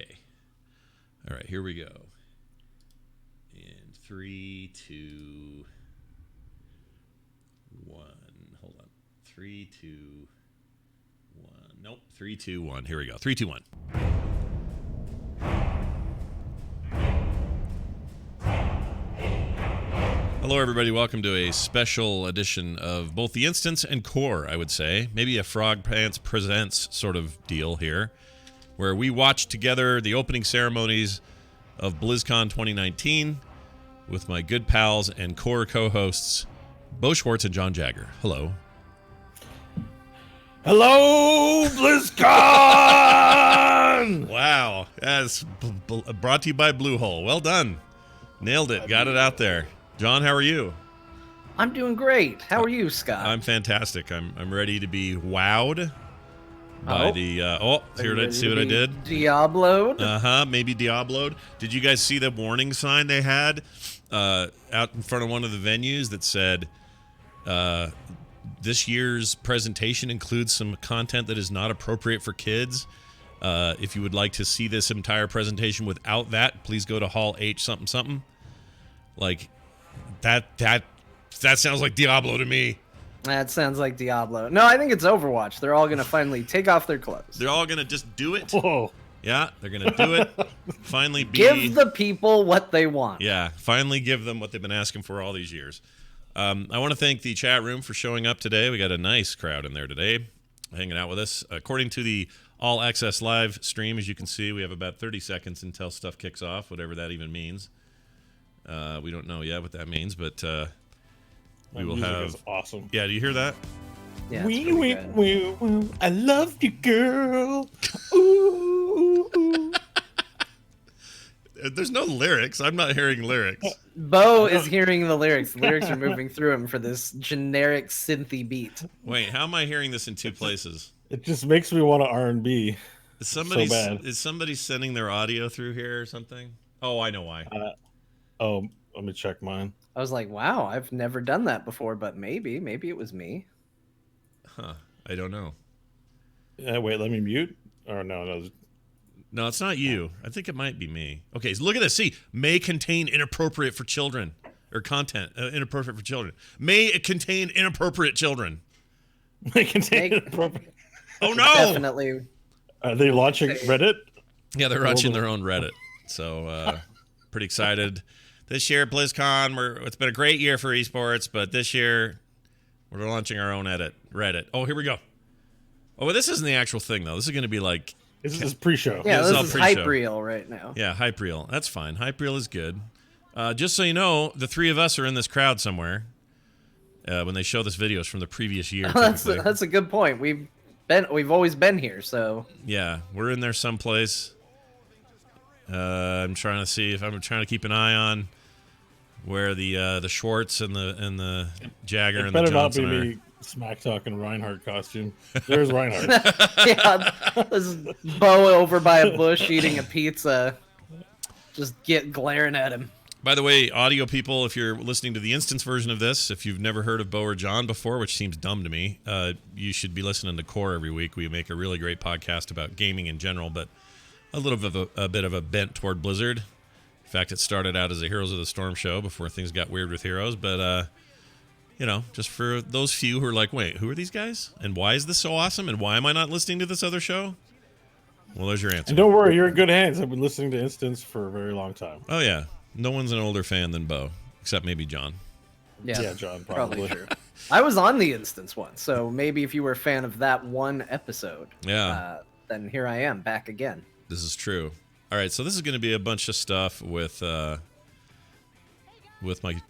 Okay. All right, here we go. In 3, 2, 1. Hold on. 3, 2, 1. Nope. 3, 2, 1. Here we go. 3, 2, 1. Hello, everybody. Welcome to a special edition of both the Instance and Core, I would say. Maybe a Frog Pants Presents sort of deal here, where we watch together the opening ceremonies of Blizzcon 2019 with my good pals and Core co-hosts, Bo Schwartz and John Jagger. Hello. Hello, BlizzCon! Wow. That's brought to you by Bluehole. Well done. Nailed it. Got it out there. John, how are you? I'm doing great. How are you, Scott? I'm fantastic. I'm ready to be wowed by the here. See what I did? Diablo'd? Maybe Diablo'd. Did you guys see the warning sign they had out in front of one of the venues that said this year's presentation includes some content that is not appropriate for kids? If you would like to see this entire presentation without that, please go to Hall H something something. Like that sounds like Diablo to me. That sounds like Diablo. No, I think it's Overwatch. They're all going to finally take off their clothes. They're all going to just do it. Whoa. Yeah, they're going to do it. Finally give the people what they want. Yeah, finally give them what they've been asking for all these years. I want to thank the chat room for showing up today. We got a nice crowd in there today hanging out with us. According to the All Access Live stream, as you can see, we have about 30 seconds until stuff kicks off, whatever that even means. We don't know yet what that means, but we will have. Is awesome. Yeah, do you hear that? Yeah, I love you, girl. Ooh, ooh, ooh. There's no lyrics. I'm not hearing lyrics. Bo is hearing the lyrics. The lyrics are moving through him for this generic synthy beat. Wait, how am I hearing this in two places? It just makes me want to R&B. Is bad. somebody sending their audio through here or something? Oh, I know why. Let me check mine. I was like, wow, I've never done that before, but maybe it was me. Huh. I don't know. Wait, let me mute? Or no. No, it's not you. I think it might be me. Okay, so look at this. See, may contain inappropriate for children. Or content inappropriate for children. May it contain inappropriate children. May contain inappropriate. Oh, no! Definitely. Are they launching Reddit? Yeah, they're launching their own Reddit. So, pretty excited. This year, BlizzCon, it's been a great year for esports, but this year, we're launching our own Reddit. Oh, here we go. Oh, well, this isn't the actual thing, though. This is going to be like... This is pre-show. Yeah, this is pre-show. hype reel right now. Yeah, hype reel. That's fine. Hype reel is good. Just so you know, the three of us are in this crowd somewhere when they show this videos from the previous year. That's a good point. We've always been here, so... Yeah, we're in there someplace. I'm trying to keep an eye on where the Schwartz and the Jagger and the Johnson better not be me smack talking Reinhardt costume. There's Reinhardt. Yeah, this is Bo over by a bush eating a pizza, just glaring at him. By the way, audio people, if you're listening to the Instance version of this, if you've never heard of Bo or John before, which seems dumb to me, you should be listening to Core every week. We make a really great podcast about gaming in general, but a bit of a bent toward Blizzard. In fact, it started out as a Heroes of the Storm show before things got weird with Heroes. But, just for those few who are like, wait, who are these guys? And why is this so awesome? And why am I not listening to this other show? Well, there's your answer. And don't worry, you're in good hands. I've been listening to Instance for a very long time. Oh, yeah. No one's an older fan than Bo, except maybe John. Yeah, John, probably. True. I was on the Instance once, so maybe if you were a fan of that one episode, then here I am, back again. This is true. All right, so this is going to be a bunch of stuff with my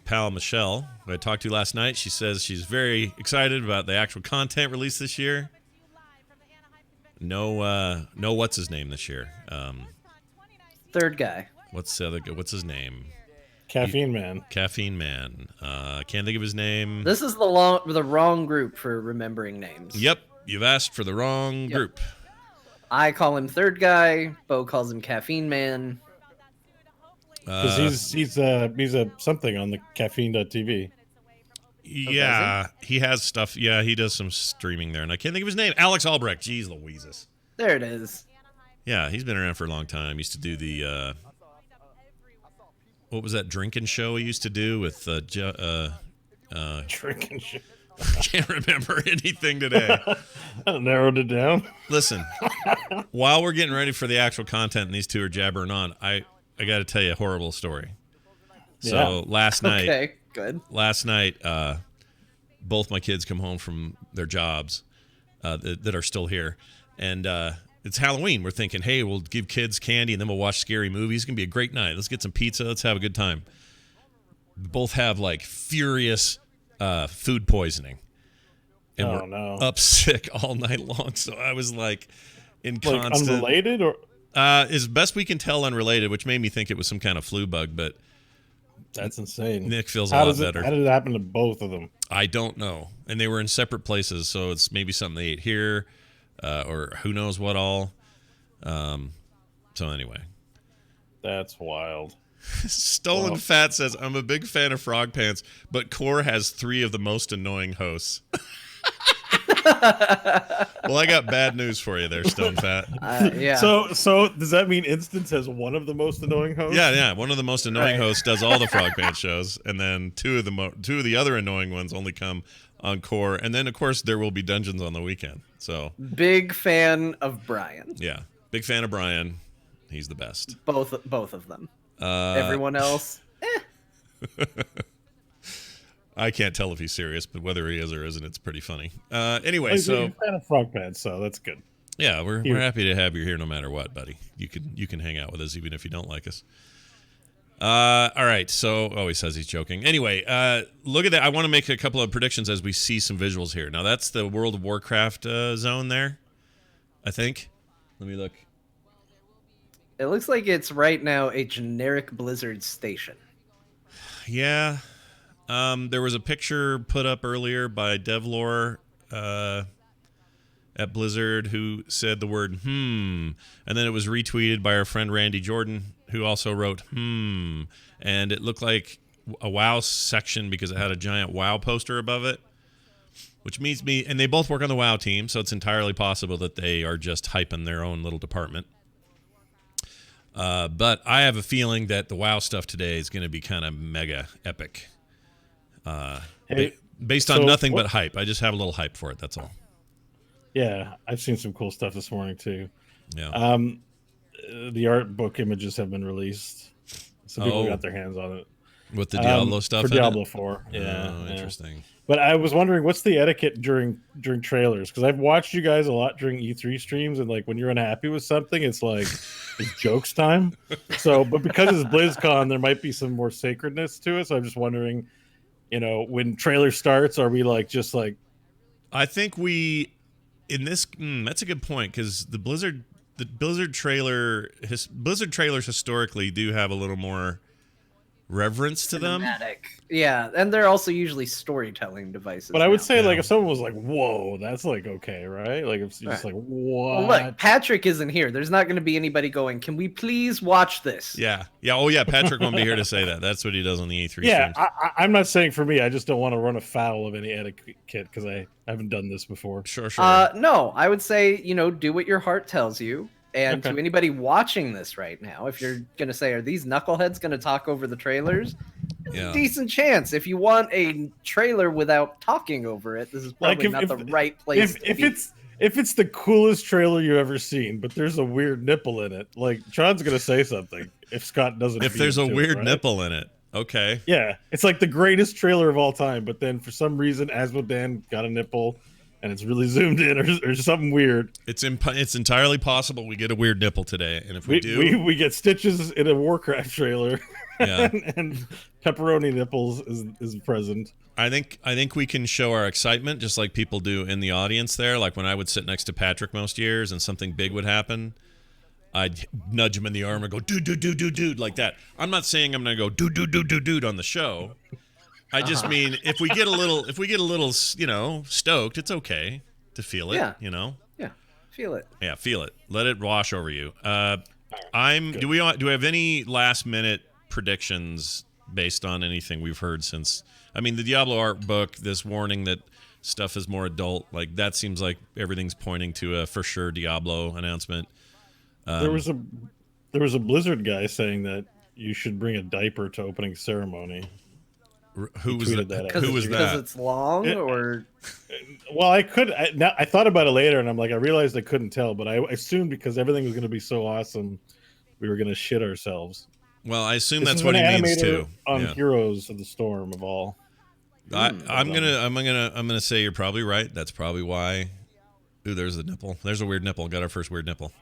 pal Michelle, who I talked to last night. She says she's very excited about the actual content released this year. No, what's his name this year? Third guy. What's his name? Caffeine Man. Caffeine Man. Can't think of his name. This is the wrong group for remembering names. Yep, you've asked for the wrong group. I call him Third Guy. Bo calls him Caffeine Man. Because he's a something on the caffeine.tv. Yeah, he has stuff. Yeah, he does some streaming there, and I can't think of his name. Alex Albrecht. Jeez Louises. There it is. Yeah, he's been around for a long time. Used to do the what was that drinking show he used to do with Drinking shit. I can't remember anything today. I narrowed it down. Listen, while we're getting ready for the actual content and these two are jabbering on, I got to tell you a horrible story. So last night, okay, good. Last night, both my kids come home from their jobs that are still here, and it's Halloween. We're thinking, hey, we'll give kids candy and then we'll watch scary movies. It's gonna be a great night. Let's get some pizza. Let's have a good time. Both have like furious food poisoning, and we're up sick all night long. So I was like in constant unrelated, or as best we can tell, unrelated, which made me think it was some kind of flu bug, but. That's insane. Nick feels a lot better. How did it happen to both of them? I don't know. And they were in separate places, so it's maybe something they ate here, or who knows what all. So anyway. That's wild. Stolen Fat says, I'm a big fan of Frog Pants, but Core has 3 of the most annoying hosts. Well, I got bad news for you there, Stone Fat. Yeah. So does that mean Instance has one of the most annoying hosts? Yeah. One of the most annoying hosts does all the Frog Pants shows, and then two of the other annoying ones only come on Core, and then of course there will be Dungeons on the weekend. So big fan of Brian. Yeah, big fan of Brian. He's the best. Both of them. Everyone else. I can't tell if he's serious, but whether he is or isn't, it's pretty funny. Anyway, so you're a fan of Frog Pants, so that's good. Yeah, we're happy to have you here no matter what, buddy. You can hang out with us even if you don't like us. All right, so he says he's joking. Anyway, look at that. I want to make a couple of predictions as we see some visuals here. Now that's the World of Warcraft zone there, I think. Let me look. It looks like it's right now a generic Blizzard station. Yeah. There was a picture put up earlier by Devlore at Blizzard who said the word and then it was retweeted by our friend Randy Jordan, who also wrote and it looked like a WoW section because it had a giant WoW poster above it, which means and they both work on the WoW team, so it's entirely possible that they are just hyping their own little department. But I have a feeling that the WoW stuff today is going to be kind of mega epic. Based on nothing but hype. I just have a little hype for it, that's all. Yeah, I've seen some cool stuff this morning too. Yeah. The art book images have been released. Some people got their hands on it. With the Diablo stuff for Diablo IV. Yeah. Interesting. But I was wondering, what's the etiquette during trailers? Because I've watched you guys a lot during E3 streams, and like when you're unhappy with something, it's like it's jokes time. So, but because it's BlizzCon, there might be some more sacredness to it. So I'm just wondering, when trailer starts, are we just like? I think that's a good point, because the Blizzard trailers historically do have a little more reverence to them. Yeah, and they're also usually storytelling devices. But I would say, if someone was like, "Whoa," that's okay, right? Like, if just like, "What?" Well, look, Patrick isn't here. There's not going to be anybody going, "Can we please watch this?" Yeah. Oh, yeah. Patrick won't be here to say that. That's what he does on the E3 yeah, streams. I'm not saying for me. I just don't want to run afoul of any etiquette because I haven't done this before. Sure. No, I would say, do what your heart tells you. And to anybody watching this right now, if you're going to say, are these knuckleheads going to talk over the trailers? Yeah. Decent chance. If you want a trailer without talking over it, this is probably not the right place. If it's the coolest trailer you've ever seen, but there's a weird nipple in it, like Tron's going to say something if Scott doesn't. If there's a weird nipple in it. Okay. Yeah. It's like the greatest trailer of all time, but then for some reason, Asmodan got a nipple. And it's really zoomed in, or something weird. It's entirely possible we get a weird nipple today, and if we do, we get stitches in a Warcraft trailer, yeah. and pepperoni nipples is present. I think we can show our excitement just like people do in the audience there. Like when I would sit next to Patrick most years, and something big would happen, I'd nudge him in the arm and go dude like that. I'm not saying I'm gonna go dude on the show. I just mean if we get a little, stoked, it's okay to feel it, Yeah, feel it. Yeah, feel it. Let it wash over you. Do we have any last minute predictions based on anything we've heard since? I mean, the Diablo art book, this warning that stuff is more adult, like that seems like everything's pointing to a for sure Diablo announcement. There was a Blizzard guy saying that you should bring a diaper to opening ceremony. Who was that? Who was Because that? it's long, or Well, I thought about it later, and I'm like, I realized I couldn't tell, but I assumed because everything was going to be so awesome, we were going to shit ourselves. Well, I assume This that's is what an he means animator too. on Yeah. Heroes of the Storm of all. I'm gonna say you're probably right. That's probably why. Ooh, there's a nipple. There's a weird nipple. Got our first weird nipple.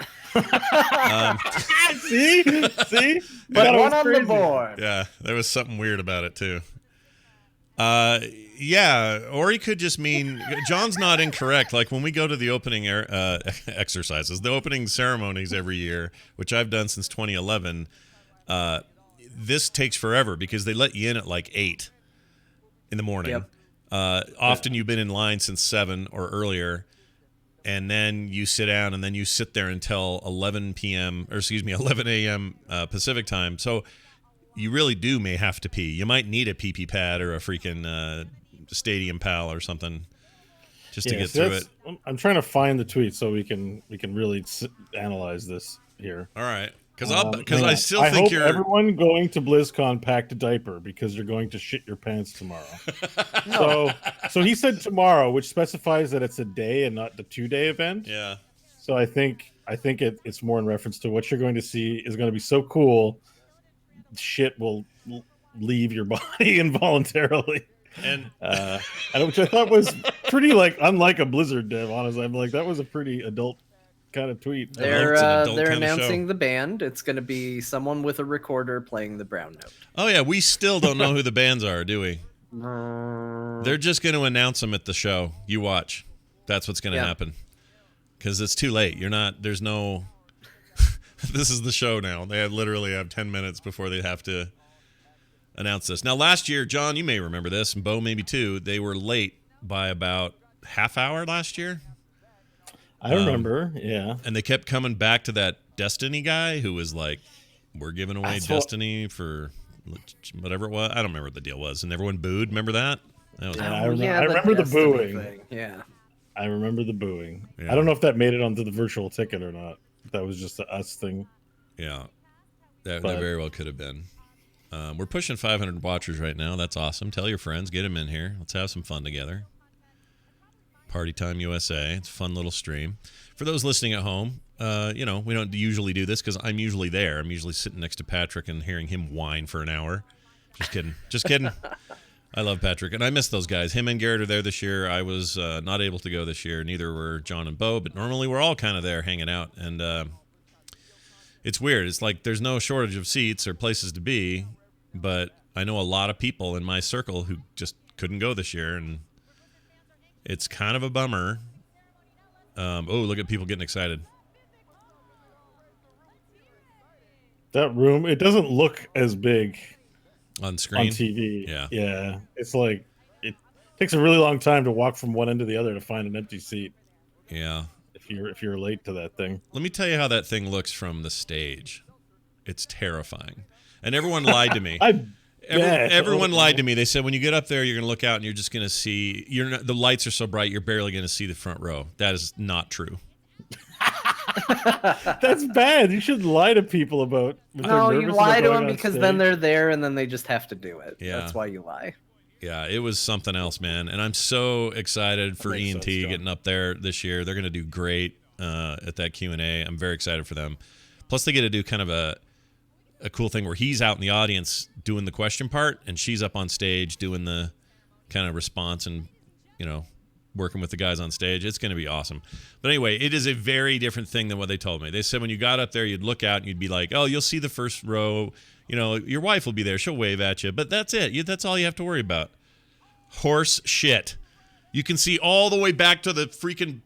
See, but one on the board. Yeah, there was something weird about it too. Yeah, or he could just mean John's not incorrect. Like when we go to the opening exercises, the opening ceremonies every year, which I've done since 2011. This takes forever because they let you in at like 8 in the morning. Yep. Often you've been in line since 7 or earlier, and then you sit down, and then you sit there until 11 a.m. Pacific time. So you really may have to pee. You might need a pee pad or a freaking Stadium Pal or something just to get through it. I'm trying to find the tweet so we can really analyze this here. All right. Because I still think hope you're everyone going to BlizzCon packed a diaper because you're going to shit your pants tomorrow. So he said tomorrow, which specifies that it's a day and not the 2-day event. Yeah. So I think it's more in reference to what you're going to see is going to be so cool, shit will leave your body involuntarily. And which I thought was pretty unlike a Blizzard dev. Honestly, I'm like that was a pretty adult kind of tweet. They're announcing the band. It's going to be someone with a recorder playing the brown note. Oh yeah, we still don't know who the bands are, do we? They're just going to announce them at the show. You watch. That's what's going to happen. Because it's too late. There's no. This is the show now. They literally have 10 minutes before they have to announce this. Now, last year, John, you may remember this, and Bo maybe too. They were late by about half hour last year. I remember, yeah. And they kept coming back to that Destiny guy who was like, we're giving away Destiny for whatever it was. I don't remember what the deal was. And everyone booed. Remember that? I remember the booing. Thing. Yeah. I remember the booing. Yeah. I don't know if that made it onto the virtual ticket or not. That was just a us thing. Yeah. That very well could have been. We're pushing 500 watchers right now. That's awesome. Tell your friends. Get them in here. Let's have some fun together. Party Time USA. It's a fun little stream. For those listening at home, we don't usually do this because I'm usually there. I'm usually sitting next to Patrick and hearing him whine for an hour. Just kidding. I love Patrick, and I miss those guys. Him and Garrett are there this year. I was not able to go this year. Neither were John and Bo, but normally we're all kind of there hanging out. And it's weird. It's like there's no shortage of seats or places to be, but I know a lot of people in my circle who just couldn't go this year, and it's kind of a bummer. Look at people getting excited. That room, it doesn't look as big on screen. On TV. Yeah. It's like it takes a really long time to walk from one end to the other to find an empty seat. Yeah. If you're late to that thing. Let me tell you how that thing looks from the stage. It's terrifying. And everyone lied to me. Everyone lied to me. They said when you get up there, you're going to look out and you're just going to see. The lights are so bright, you're barely going to see the front row. That is not true. That's bad. You shouldn't lie to people about. No, you lie to them because then they're there and then they just have to do it. Yeah. That's why you lie. Yeah, it was something else, man. And I'm so excited for E&T getting up there this year. They're going to do great at that Q&A. I'm very excited for them. Plus, they get to do kind of a cool thing where he's out in the audience doing the question part, and she's up on stage doing the kind of response and, working with the guys on stage. It's going to be awesome. But anyway, it is a very different thing than what they told me. They said when you got up there, you'd look out and you'd be like, oh, you'll see the first row. Your wife will be there. She'll wave at you. But that's it. That's all you have to worry about. Horse shit. You can see all the way back to the freaking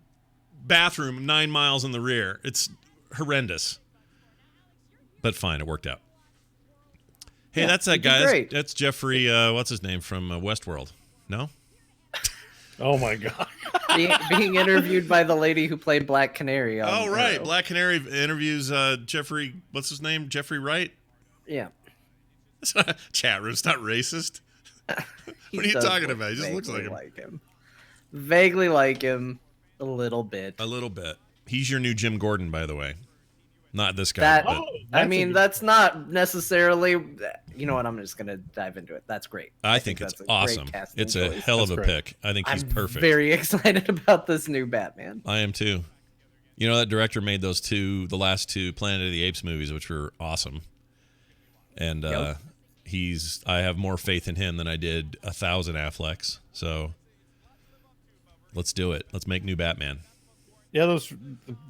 bathroom 9 miles in the rear. It's horrendous. But fine, it worked out. Hey, that's that guy. Great. That's Jeffrey, what's his name, from Westworld. No? Oh, my God. being interviewed by the lady who played Black Canary. Oh, right. Black Canary interviews Jeffrey, what's his name? Jeffrey Wright? Yeah. Chat room. It's not racist. What are you talking about? He just looks like him. Vaguely like him. A little bit. He's your new Jim Gordon, by the way. Not this guy. That but I mean, that's not necessarily. You know what? I'm just gonna dive into it. That's great. I think it's that's a awesome. great casting It's a choice. hell of That's a great. pick. I think he's I'm perfect. very excited about this new Batman. I am too. You know, that director made the last two Planet of the Apes movies, which were awesome. And Yep. I have more faith in him than I did 1,000 Afflecks. So let's do it. Let's make new Batman. Yeah, the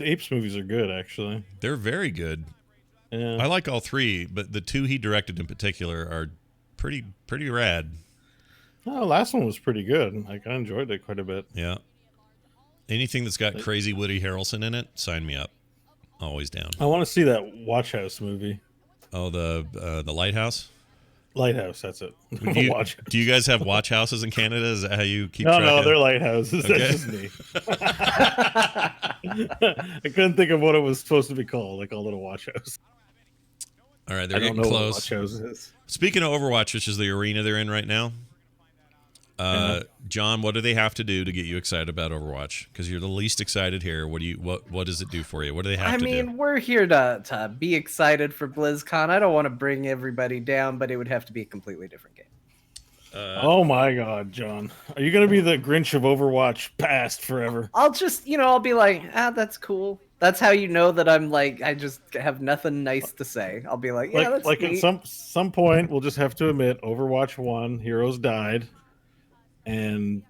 Apes movies are good, actually. They're very good. Yeah. I like all three, but the two he directed in particular are pretty rad. Oh, the last one was pretty good. Like, I enjoyed it quite a bit. Yeah. Anything that's got crazy Woody Harrelson in it, sign me up. Always down. I want to see that Watch House movie. Oh, the Lighthouse? Lighthouse, that's it. Watch House. Do you guys have watch houses in Canada? Is that how you keep No, track of? they're lighthouses. Okay. That's just me. I couldn't think of what it was supposed to be called. They called it a watch house. All right, I they're don't getting know what a close. watch house is. Speaking of Overwatch, which is the arena they're in right now, John, what do they have to do to get you excited about Overwatch? Because you're the least excited here. What does it do for you? What do they have to do? I mean, we're here to be excited for BlizzCon. I don't want to bring everybody down, but it would have to be a completely different game. Oh my God, John. Are you going to be the Grinch of Overwatch past forever? I'll just, I'll be like, that's cool. That's how you know that I'm like, I just have nothing nice to say. I'll be like, yeah, that's Like neat. at some point, we'll just have to admit Overwatch 1, Heroes died, and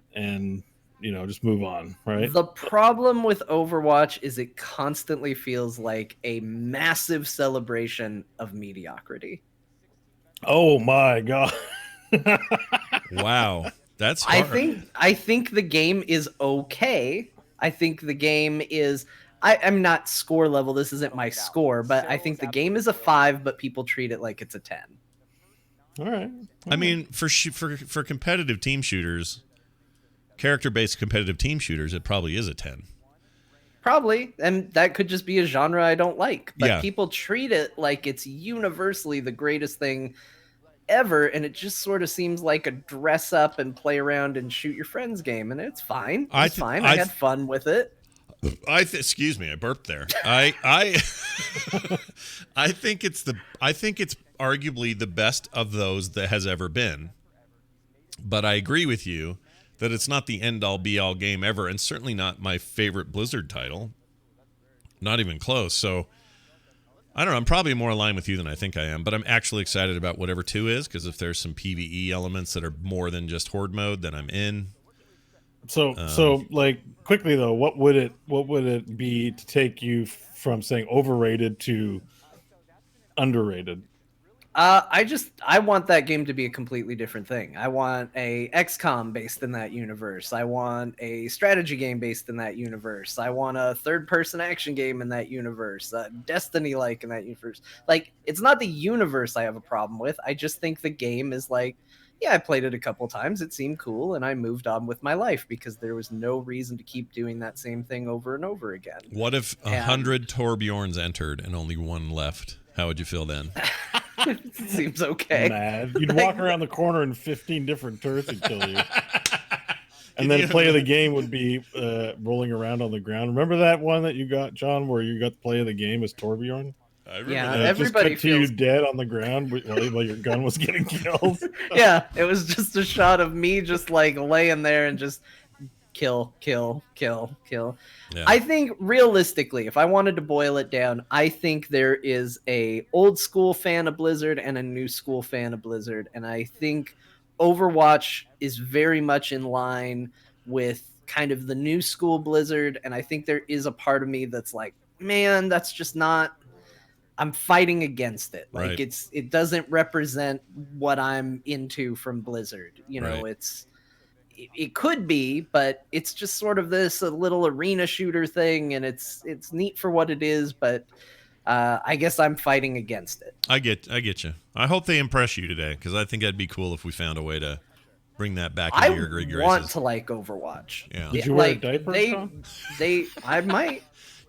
just move on, right? The problem with Overwatch is it constantly feels like a massive celebration of mediocrity. Oh my God. Wow, that's hard. I think the game is okay. I think the game is I'm not score level, this isn't my score, but I think the game is a 5, but people treat it like it's a 10. All right. I mean, for competitive team shooters, character-based competitive team shooters, it probably is a 10. Probably, and that could just be a genre I don't like. But Yeah. people treat it like it's universally the greatest thing ever, and it just sort of seems like a dress up and play around and shoot your friends game, and it's fine. It's fine. I had fun with it. Excuse me, I burped there. I I think it's arguably the best of those that has ever been. But I agree with you that it's not the end all be all game ever, and certainly not my favorite Blizzard title. Not even close. So I don't know. I'm probably more aligned with you than I think I am, but I'm actually excited about whatever 2 is, because if there's some PvE elements that are more than just horde mode, then I'm in. So like quickly though, what would it be to take you from saying overrated to underrated? I want that game to be a completely different thing. I want a XCOM based in that universe. I want a strategy game based in that universe. I want a third-person action game in that universe. Destiny-like in that universe. Like, it's not the universe I have a problem with. I just think the game is like, yeah, I played it a couple times. It seemed cool, and I moved on with my life because there was no reason to keep doing that same thing over and over again. What if 100 Torbjorns entered and only one left? How would you feel then? Seems okay. Mad. You'd walk around the corner and 15 different turrets would kill you. And then play of the game would be rolling around on the ground. Remember that one that you got, John, where you got the play of the game as Torbjorn? I remember Yeah, that. everybody just cut to you dead on the ground while your gun was getting killed. Yeah, it was just a shot of me just like laying there and just kill. Yeah. I think realistically, if I wanted to boil it down, I think there is a old school fan of Blizzard and a new school fan of Blizzard, and I think Overwatch is very much in line with kind of the new school Blizzard, and I think there is a part of me that's like, man, that's just not, I'm fighting against it. Like Right. it doesn't represent what I'm into from Blizzard. Right. It could be, but it's just sort of this a little arena shooter thing, and it's neat for what it is, but I guess I'm fighting against it. I get you. I hope they impress you today, because I think that'd be cool if we found a way to bring that back into your good I want graces. to like Overwatch. Yeah. Did you wear a diaper, Sean? I might.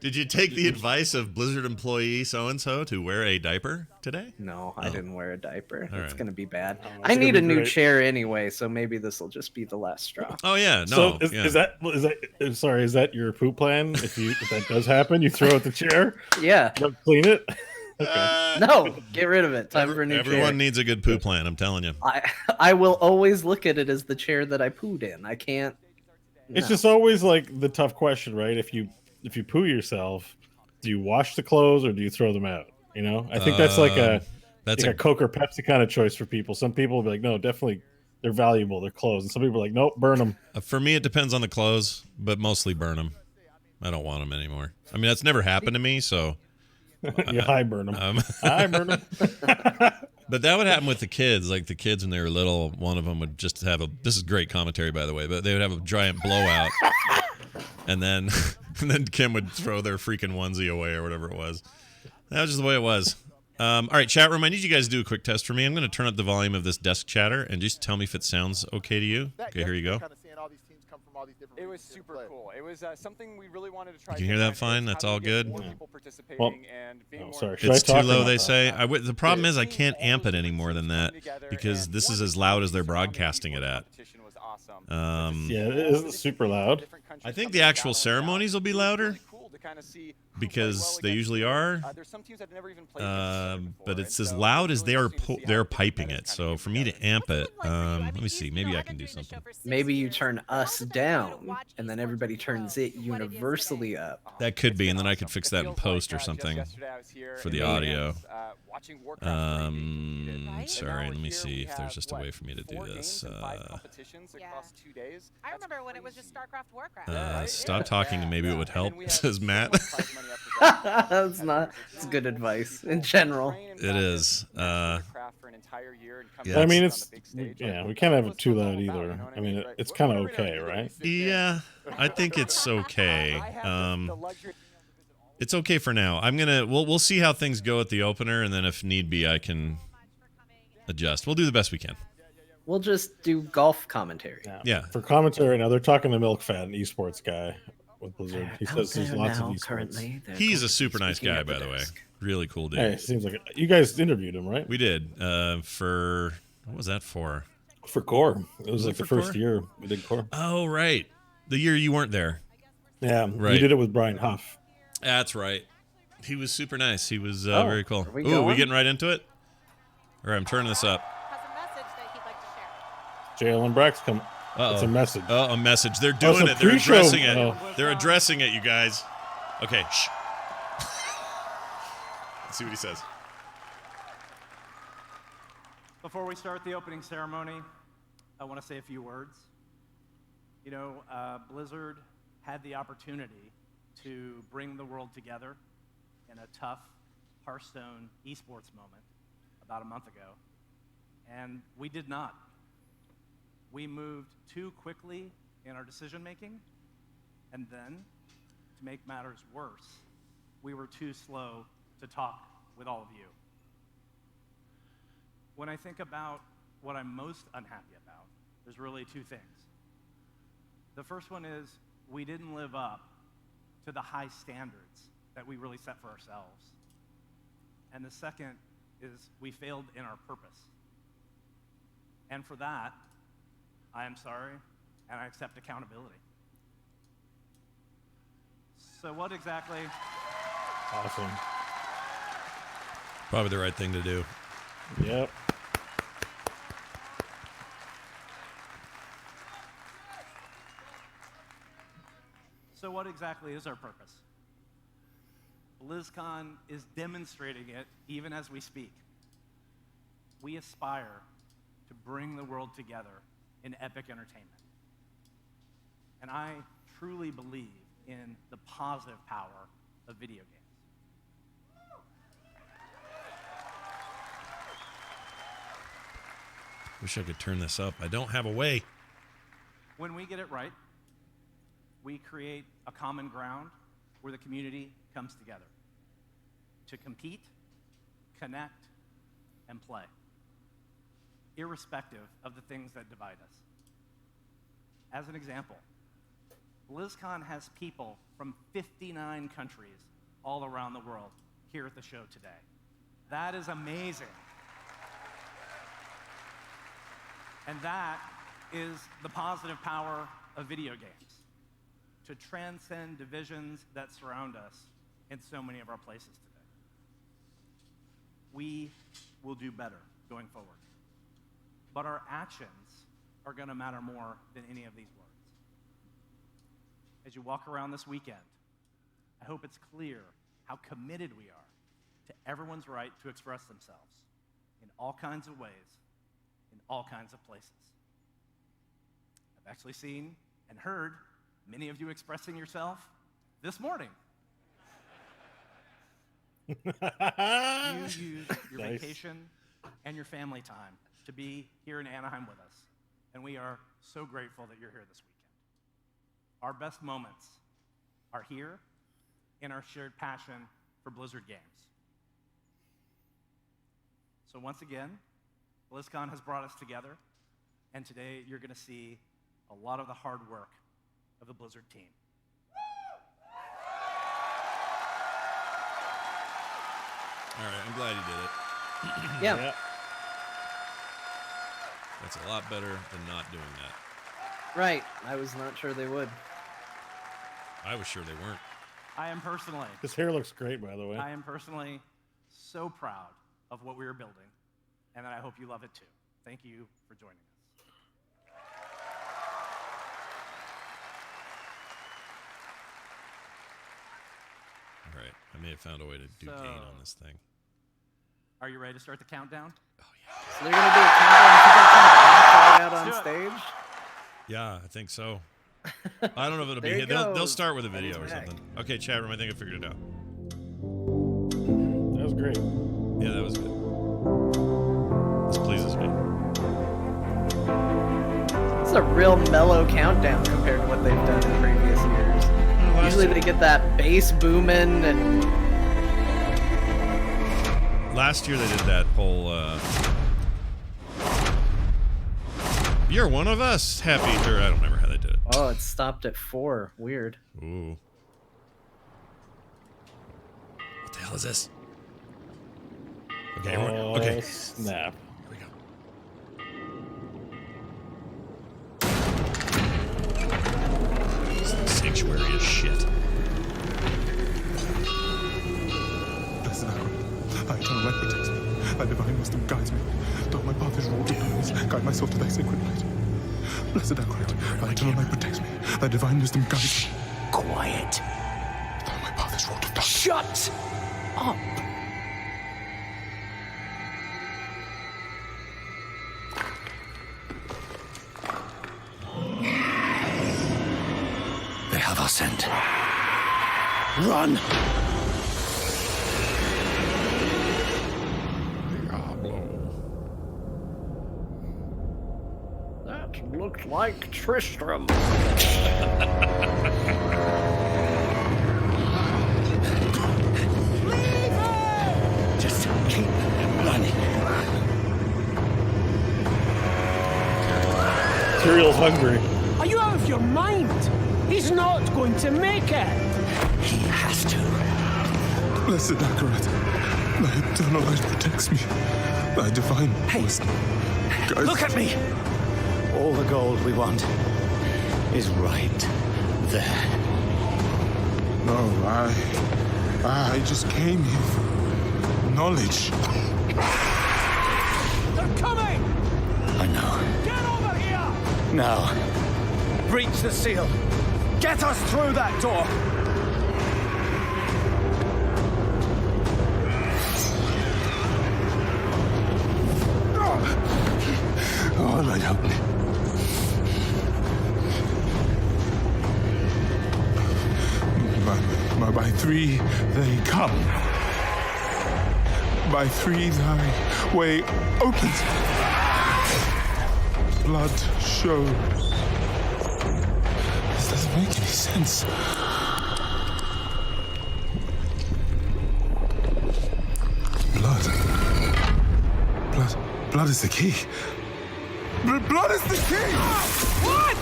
Did you take the advice of Blizzard employee so-and-so to wear a diaper today? No, I didn't wear a diaper. All It's right. going to be bad. Oh, it's I gonna need be a new great. chair anyway, so maybe this will just be the last straw. Oh yeah, So no. is that sorry? Is that your poop plan? If that does happen, you throw out the chair, Yeah. you don't clean it. Okay. No, get rid of it. Time for a new Everyone chair. needs a good poo plan. I'm telling you. I will always look at it as the chair that I pooed in. I can't. It's no. just always like the tough question, right? If you poo yourself, do you wash the clothes or do you throw them out? You know, I think that's like a Coke or Pepsi kind of choice for people. Some people will be like, no, definitely they're valuable, they're clothes, and some people are like, nope, burn them. For me, it depends on the clothes, but mostly burn them. I don't want them anymore. I mean, that's never happened to me, so. You high burn them. I burn them. But that would happen with the kids. Like the kids when they were little, one of them would just have this is great commentary, by the way, but they would have a giant blowout. and then Kim would throw their freaking onesie away or whatever it was. That was just the way it was. All right, chat room, I need you guys to do a quick test for me. I'm going to turn up the volume of this desk chatter and just tell me if it sounds okay to you. Okay, here you go. It was super cool. It was something we really wanted to try. You can hear that fine? That's all good? Well, sorry. Should It's I talk too low, or they not? say. The problem is I can't amp it any more than that because this is as loud as they're broadcasting it at. Yeah, it isn't super loud. I think the actual ceremonies will be louder because they usually are. But it's as loud as they're piping it. So for me to amp it, let me see. Maybe I can do something. Maybe you turn us down, and then everybody turns it universally up. That could be, and then I could fix that in post or something for the audio. Sorry, let me see if there's just a way for me to do this. I remember when it was just StarCraft, Warcraft. Stop talking and maybe it would help, says Matt. That's not. It's good advice in general. It is. I mean, we can't have it too loud either. I mean, it's kind of okay, right? Yeah, I think it's okay. It's okay for now. We'll see how things go at the opener, and then if need be, I can adjust. We'll do the best we can. We'll just do golf commentary. Yeah. For commentary, now they're talking to MilkFat, an esports guy with Blizzard. He says there's lots of esports. Currently, He's a super nice guy, by the way. Really cool dude. Hey, it seems like you guys interviewed him, right? We did. For what was that for? For Core. It was like for the first Core? year we did Core. Oh, right. The year you weren't there. Yeah, Right. we did it with Brian Huff. That's right. He was super nice. He was very cool. we Ooh, going? we getting right into it? All right, I'm turning this up. Has a message that he'd like to share. Jalen Brax come. It's a message. Oh, a message. They're it's doing a it. They're pre-show. addressing it. Oh. They're addressing it, you guys. Okay, shh. Let's see what he says. Before we start the opening ceremony, I want to say a few words. You know, Blizzard had the opportunity to bring the world together in a tough Hearthstone esports moment about a month ago, and we did not. We moved too quickly in our decision-making, and then, to make matters worse, we were too slow to talk with all of you. When I think about what I'm most unhappy about, there's really two things. The first one is we didn't live up to the high standards that we really set for ourselves. And the second is we failed in our purpose. And for that, I am sorry, and I accept accountability. So what exactly? Awesome. Probably the right thing to do. Yep. So what exactly is our purpose? Blizzcon is demonstrating it even as we speak. We aspire to bring the world together in epic entertainment. And I truly believe in the positive power of video games. Wish I could turn this up. I don't have a way. When we get it right, we create a common ground where the community comes together to compete, connect, and play, irrespective of the things that divide us. As an example, BlizzCon has people from 59 countries all around the world here at the show today. That is amazing. And that is the positive power of video games, to transcend divisions that surround us in so many of our places today. We will do better going forward. But our actions are going to matter more than any of these words. As you walk around this weekend, I hope it's clear how committed we are to everyone's right to express themselves in all kinds of ways, in all kinds of places. I've actually seen and heard many of you expressing yourself this morning. You used your vacation and your family time to be here in Anaheim with us, and we are so grateful that you're here this weekend. Our best moments are here in our shared passion for Blizzard games. So once again, BlizzCon has brought us together, and today you're going to see a lot of the hard work of the Blizzard team. All right, I'm glad you did it. Yeah. That's a lot better than not doing that. Right. I was not sure they would. I was sure they weren't. I am personally, His hair looks great, by the way. I am personally so proud of what we are building, and I hope you love it too. Thank you for joining us. All right, I may have found a way to do gain on this thing. Are you ready to start the countdown? So they're going to do a countdown. Out on Let's do it. stage. Yeah, I think so. I don't know if it'll be There hit. you They'll go. start with a video or He's back. something. Okay, chat room, I think I figured it out. That was great. Yeah, that was good. This pleases me. It's a real mellow countdown compared to what they've done in previous years. Usually they get that bass booming and Last year they did that whole "You're one of us" happy, or I don't remember how they did it. oh, it stopped at 4. Weird. Ooh. What the hell is this? Okay, okay. Snap. Here we go. This sanctuary is shit. Blessed Akron, thy eternal light protects me. Thy divine wisdom guides me. Though my path is wrought with darkness, guide my soul to thy sacred light. Blessed Akron, thy eternal light protects me. Thy divine wisdom guides me. Quiet. Though my path is wrought with darkness. Shut up. They have our scent. Run! That looked like Tristram. Just keep running. Cereal's hungry. Are you out of your mind? He's not going to make it. He has to. Blessed Akarat, thy eternal light protects me. Thy divine wisdom guides Look at me. All the gold we want is right there. No, I just came here for knowledge. They're coming! I know. Get over here! Now, breach the seal. Get us through that door. Oh, Lord, help me. By 3 they come. By 3 thy way opens. Blood shows. This doesn't make any sense. Blood is the key. Blood is the key! What?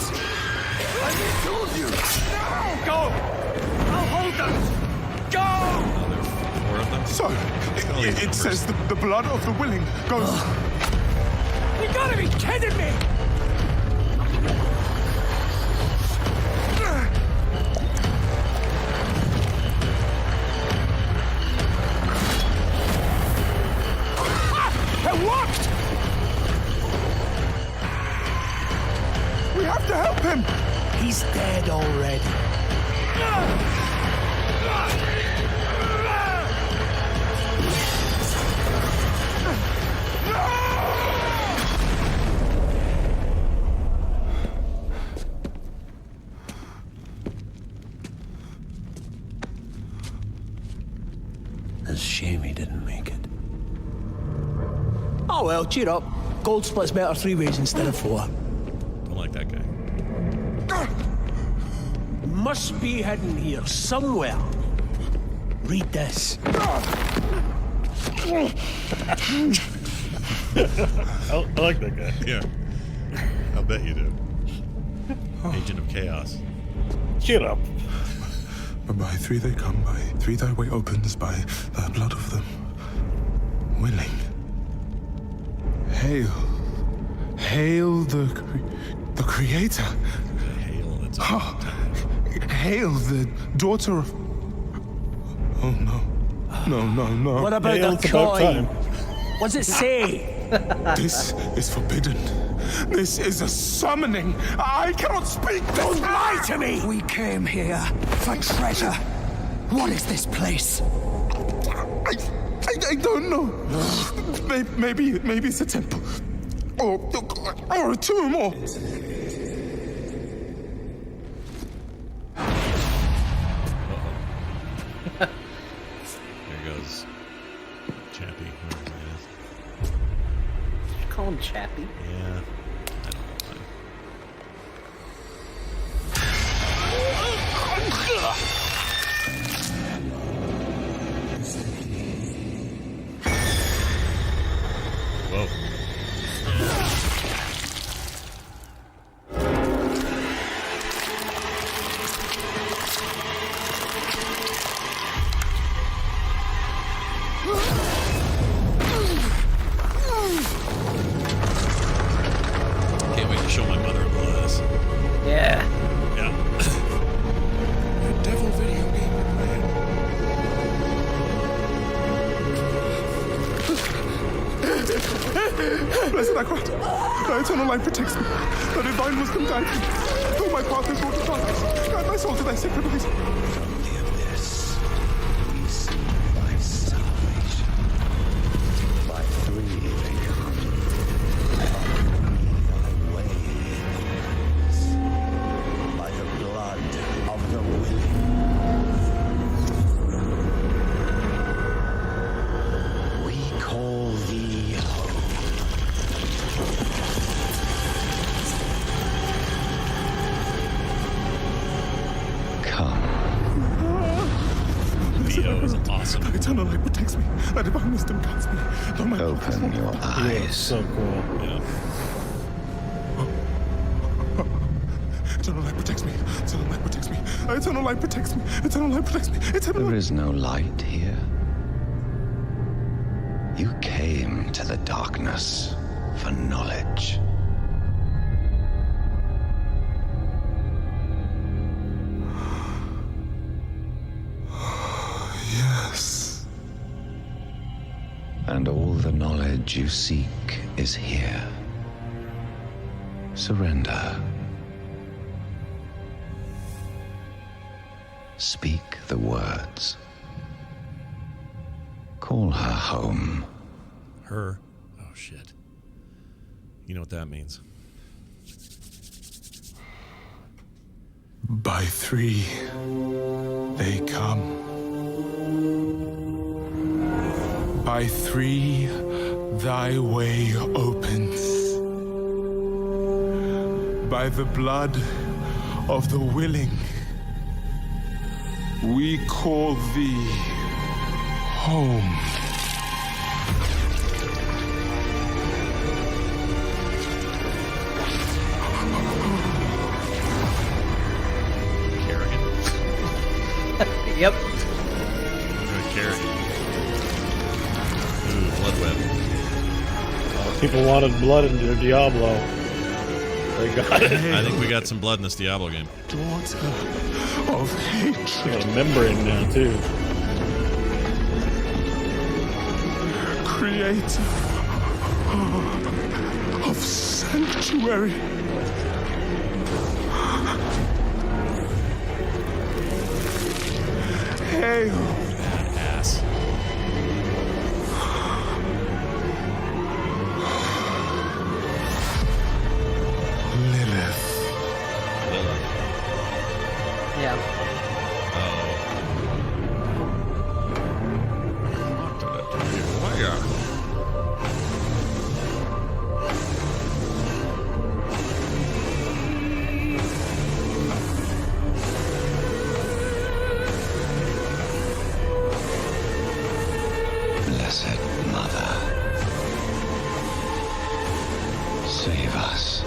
Let me two of you! No! Go! I'll hold them! Go! Four of them? So, it says the blood of the willing goes... You gotta be kidding me! It worked! We have to help him! He's dead already. It's a shame he didn't make it. Oh well, cheer up. Gold splits better 3 ways instead of 4. Don't like that guy. Must be hidden here somewhere. Read this. I like that guy. Yeah. I'll bet you do. Agent of Chaos. Shut up. By 3 they come, by 3 thy way opens, by the blood of them willing. Hail. Hail the Creator. Hail, that's Hail the daughter of... Oh, no. No. What about Hail, the it's about time. coin? What's it say? This is forbidden. This is a summoning. I cannot speak. Don't lie to me! We came here for treasure. What is this place? I don't know. Maybe it's a temple. Or a tomb, or... There goes Chappie. Whoever that is. Call him Chappie. Yeah. I don't know why. Whoa. Can't wait to show my mother-in-law this. Yeah. Yeah. The devil video game you're playing. Blessed Ackroyd, thy eternal light protects me. The divine wisdom guides me. Though my path is wrought with darkness, guide my soul to thy sacred ways. From the abyss, we see thy salvation. By 3 they come. By 3 thy way is. By the blood of the willing. We call thee home. Come. Theo is awesome. Thy eternal light protects me. Thy divine wisdom guides me. Though my path is Open wrought your with darkness. eyes. So cool. Yeah. Eternal light protects me. Eternal light protects me. Eternal light protects me. Eternal light protects me. Eternal There light... is no light here. You came to the darkness for knowledge. Yes. And all the knowledge you seek is here. Surrender. Speak the words. Call her home. Her. Oh, shit. You know what that means. By 3 they come. By 3 thy way opens. By the blood of the willing, we call thee home. Blood Web. People wanted blood in their Diablo. They got it. I think we got some blood in this Diablo game. Daughter of hatred. Got a membrane now too. Creator of sanctuary. Hail. Badass. Lilith. Yeah. Blessed Mother, save us.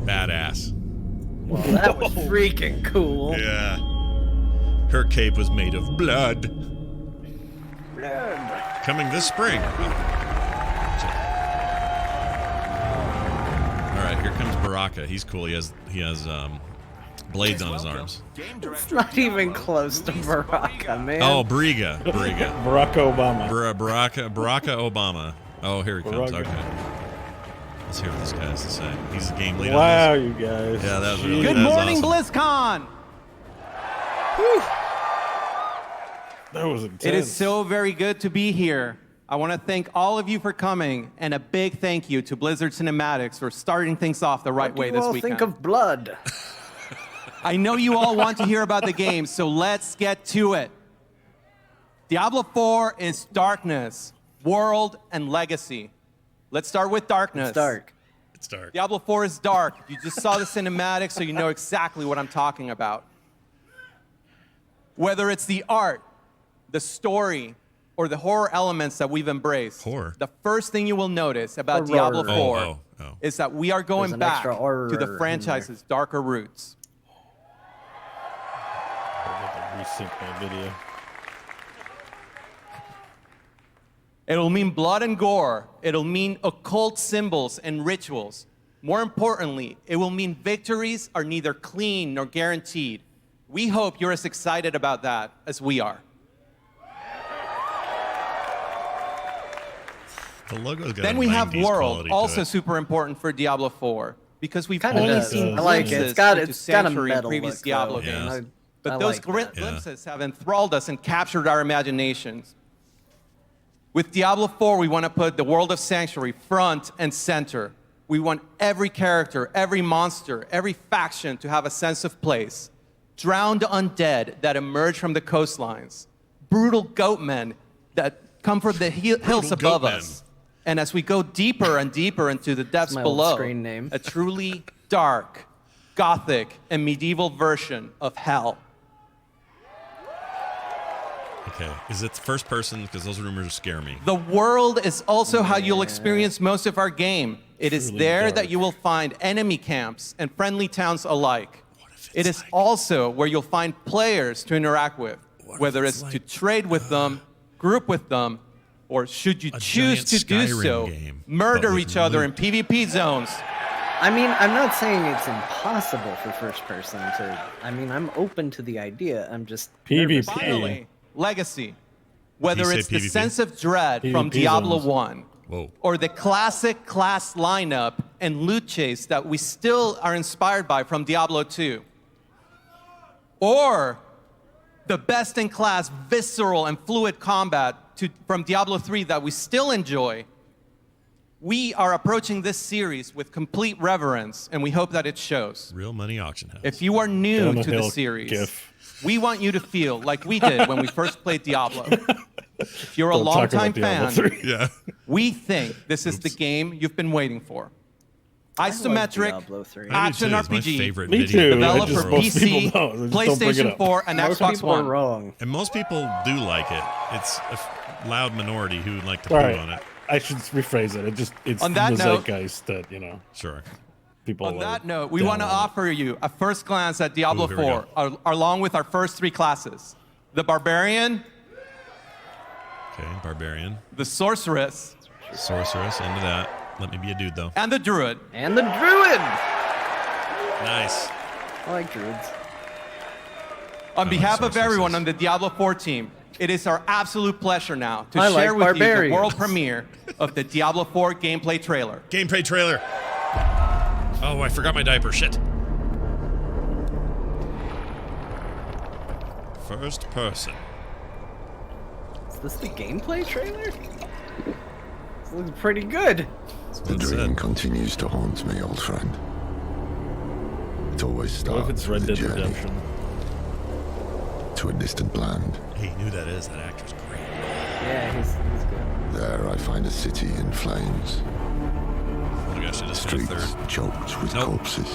Badass. Well, that was freaking cool. Yeah. Her cape was made of blood. Blood. Coming this spring. All right, here comes Baraka. He's cool. He has blades on his arms. It's not even close to Baraka, man. Oh, Barack Obama. Barack Obama. Oh, here he comes. Barack. Okay. Let's hear what this guy has to say. He's the game lead. Wow, on you guys. Yeah, that was really Good that was morning, awesome. BlizzCon. That was intense. It is so very good to be here. I want to thank all of you for coming, and a big thank you to Blizzard Cinematics for starting things off the right way What do you this all weekend. think of blood? I know you all want to hear about the game, so let's get to it. Diablo 4 is darkness, world, and legacy. Let's start with darkness. It's dark. It's dark. Diablo 4 is dark. You just saw the cinematics, so you know exactly what I'm talking about. Whether it's the art, the story, or the horror elements that we've embraced, the first thing you will notice about Diablo 4 is that we are going an back extra horror to the in franchise's darker roots. Resync my video. It'll mean blood and gore. It'll mean occult symbols and rituals. More importantly, it will mean victories are neither clean nor guaranteed. We hope you're as excited about that as we are. The logo's got Then a we have 90s World, quality to also it. super important for Diablo 4, because we've Kinda only does. seen I like it. glimpses It's got into a Sanctuary and metal previous look, Diablo though. games. Yeah. But I those like that. glimpses have enthralled us and captured our imaginations. With Diablo 4, we want to put the world of Sanctuary front and center. We want every character, every monster, every faction to have a sense of place. Drowned undead that emerge from the coastlines. Brutal goatmen that come from the hills above goatmen. us. And as we go deeper and deeper into the depths my old below, screen name. a truly dark, gothic, and medieval version of hell. Okay, is it first person? Because those rumors scare me. The world is also how you'll experience most of our game. It is Truly there dark. that you will find enemy camps and friendly towns alike. It is also where you'll find players to interact with, whether it's to trade with them, group with them, or should you choose giant to do Skyrim so, game, but murder with each other in loot. PvP zones. I mean, I'm not saying it's impossible for first person to. I mean, I'm open to the idea. I'm just nervous. Finally, legacy. Whether say it's the PvP? sense of dread from PvP Diablo zones. 1, Whoa. or the classic class lineup and loot chase that we still are inspired by from Diablo 2, or the best-in-class visceral and fluid combat from Diablo 3 that we still enjoy, we are approaching this series with complete reverence, and we hope that it shows. Real Money Auction House. If you are new Down the to the hill series, gif. we want you to feel like we did when we first played Diablo. If you're a Don't talk longtime about Diablo fan, 3. Yeah. we think this is the game you've been waiting for. Isometric, Diablo 3. I do action too. It's my RPG, favorite Me video too. game developed in the for world. most PC, people don't. Just don't bring it PlayStation up. 4, and Most Xbox people are One. wrong. And most people do like it. It's a loud minority who like to All poo right. on it. I should rephrase it. It's On that the note, zeitgeist that Sure. People. On that note, we want to offer you a first glance at Diablo 4, along with our first 3 classes: the Barbarian. Okay, Barbarian. The Sorceress. Sorceress, into that. Let me be a dude, though. And the Druid. And the Druid! Nice. I like Druids. On behalf of everyone on the Diablo 4 team, it is our absolute pleasure now to I share like with you the Barbarians. world premiere of the Diablo 4 gameplay trailer. Gameplay trailer. Oh, I forgot my diaper. Shit. First person. Is this the gameplay trailer? This looks pretty good. The dream continues to haunt me, old friend. It always starts What if it's with Red a Dead journey Redemption? to a distant land. Hey, you knew that is. That actor's great. Yeah, he's good. There I find a city in flames. Oh my gosh, it is Streets third. choked with corpses.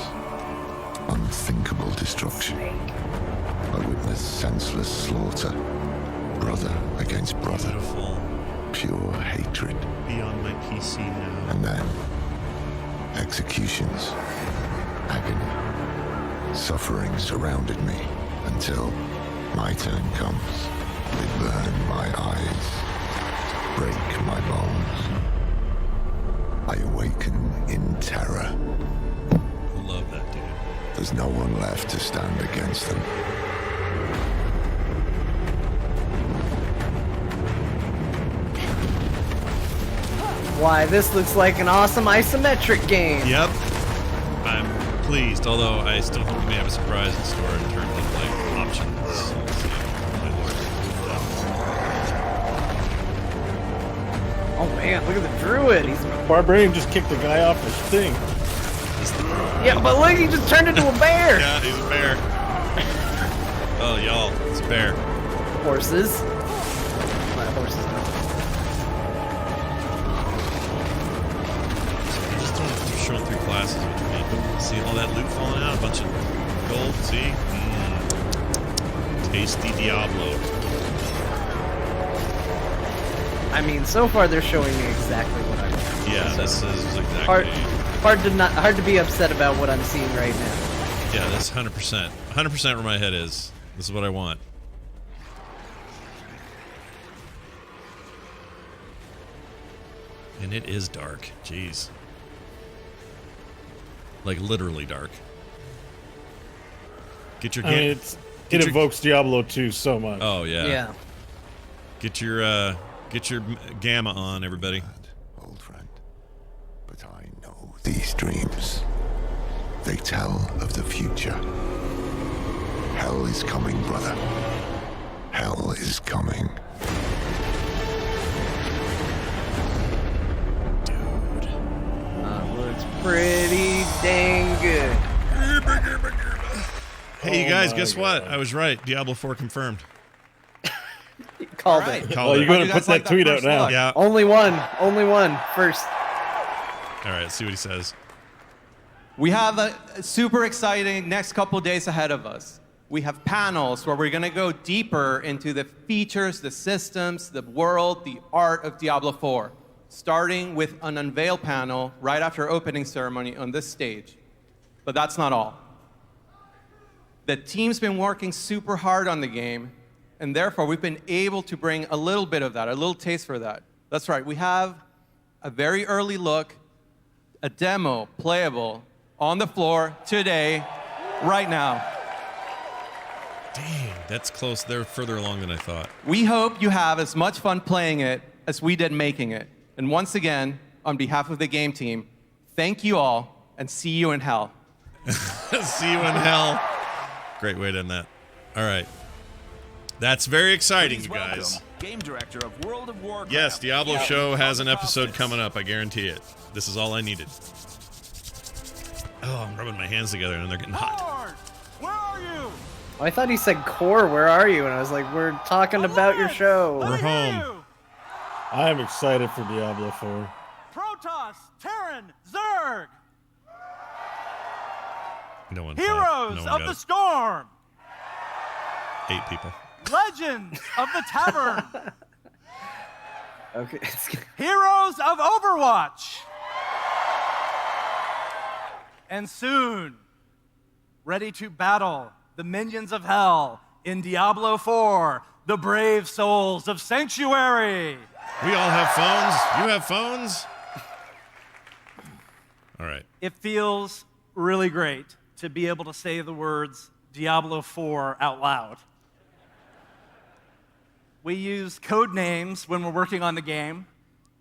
Unthinkable destruction. I witness senseless slaughter. Brother against brother. Beautiful. Pure hatred. Be on my PC now. And then executions. Agony. Suffering surrounded me until my turn comes. They burn my eyes. Break my bones. I awaken in terror. Love that dude. There's no one left to stand against them. Why, this looks like an awesome isometric game. Yep. I'm pleased, although I still think we may have a surprise in store in terms of like options. Let's see. My lord. Oh man, look at the Druid. He's Barbarian just kicked the guy off his thing. yeah, but look, he just turned into a bear. Yeah, he's a bear. Oh, y'all, it's a bear. Horses. My horses. Just showing 3 classes, which mean see all that loot falling out, a bunch of gold. See, tasty Diablo. I mean, so far they're showing me exactly what I want. Yeah, this is exactly. Hard to be upset about what I'm seeing right now. Yeah, that's 100%. 100% where my head is. This is what I want. And it is dark. Jeez. Like literally dark. Get your it evokes Diablo 2 so much. Oh yeah. Yeah. Get your gamma on, everybody. Old friend. But I know these dreams. They tell of the future. Hell is coming, brother. Hell is coming. Looks pretty dang good. Hey, you guys, guess what? I was right. Diablo 4 confirmed. Called it. Called it. You're going to put that tweet out now. Yeah. Only one first. All right, let's see what he says. We have a super exciting next couple days ahead of us. We have panels where we're going to go deeper into the features, the systems, the world, the art of Diablo 4, starting with an unveil panel right after opening ceremony on this stage. But that's not all. The team's been working super hard on the game, and therefore we've been able to bring a little bit of that, a little taste for that. That's right, we have a very early look, a demo playable on the floor today, right now. Dang, that's close. They're further along than I thought. We hope you have as much fun playing it as we did making it. And once again, on behalf of the game team, thank you all, and see you in hell. See you in hell. Great way to end that. All right. That's very exciting, you guys. Game director of World of Warcraft. Yes, Diablo Show has an episode coming up. I guarantee it. This is all I needed. Oh, I'm rubbing my hands together and they're getting hot. Where are you? Oh, I thought he said Core, where are you? And I was like, we're talking about your show. We're home. I am excited for Diablo 4. Protoss, Terran, Zerg. No one. Heroes of the Storm. 8 people. Legends of the Tavern. Okay. Heroes of Overwatch. And soon, ready to battle the minions of hell in Diablo IV, the brave souls of Sanctuary. We all have phones. You have phones? All right. It feels really great to be able to say the words Diablo IV out loud. We use code names when we're working on the game,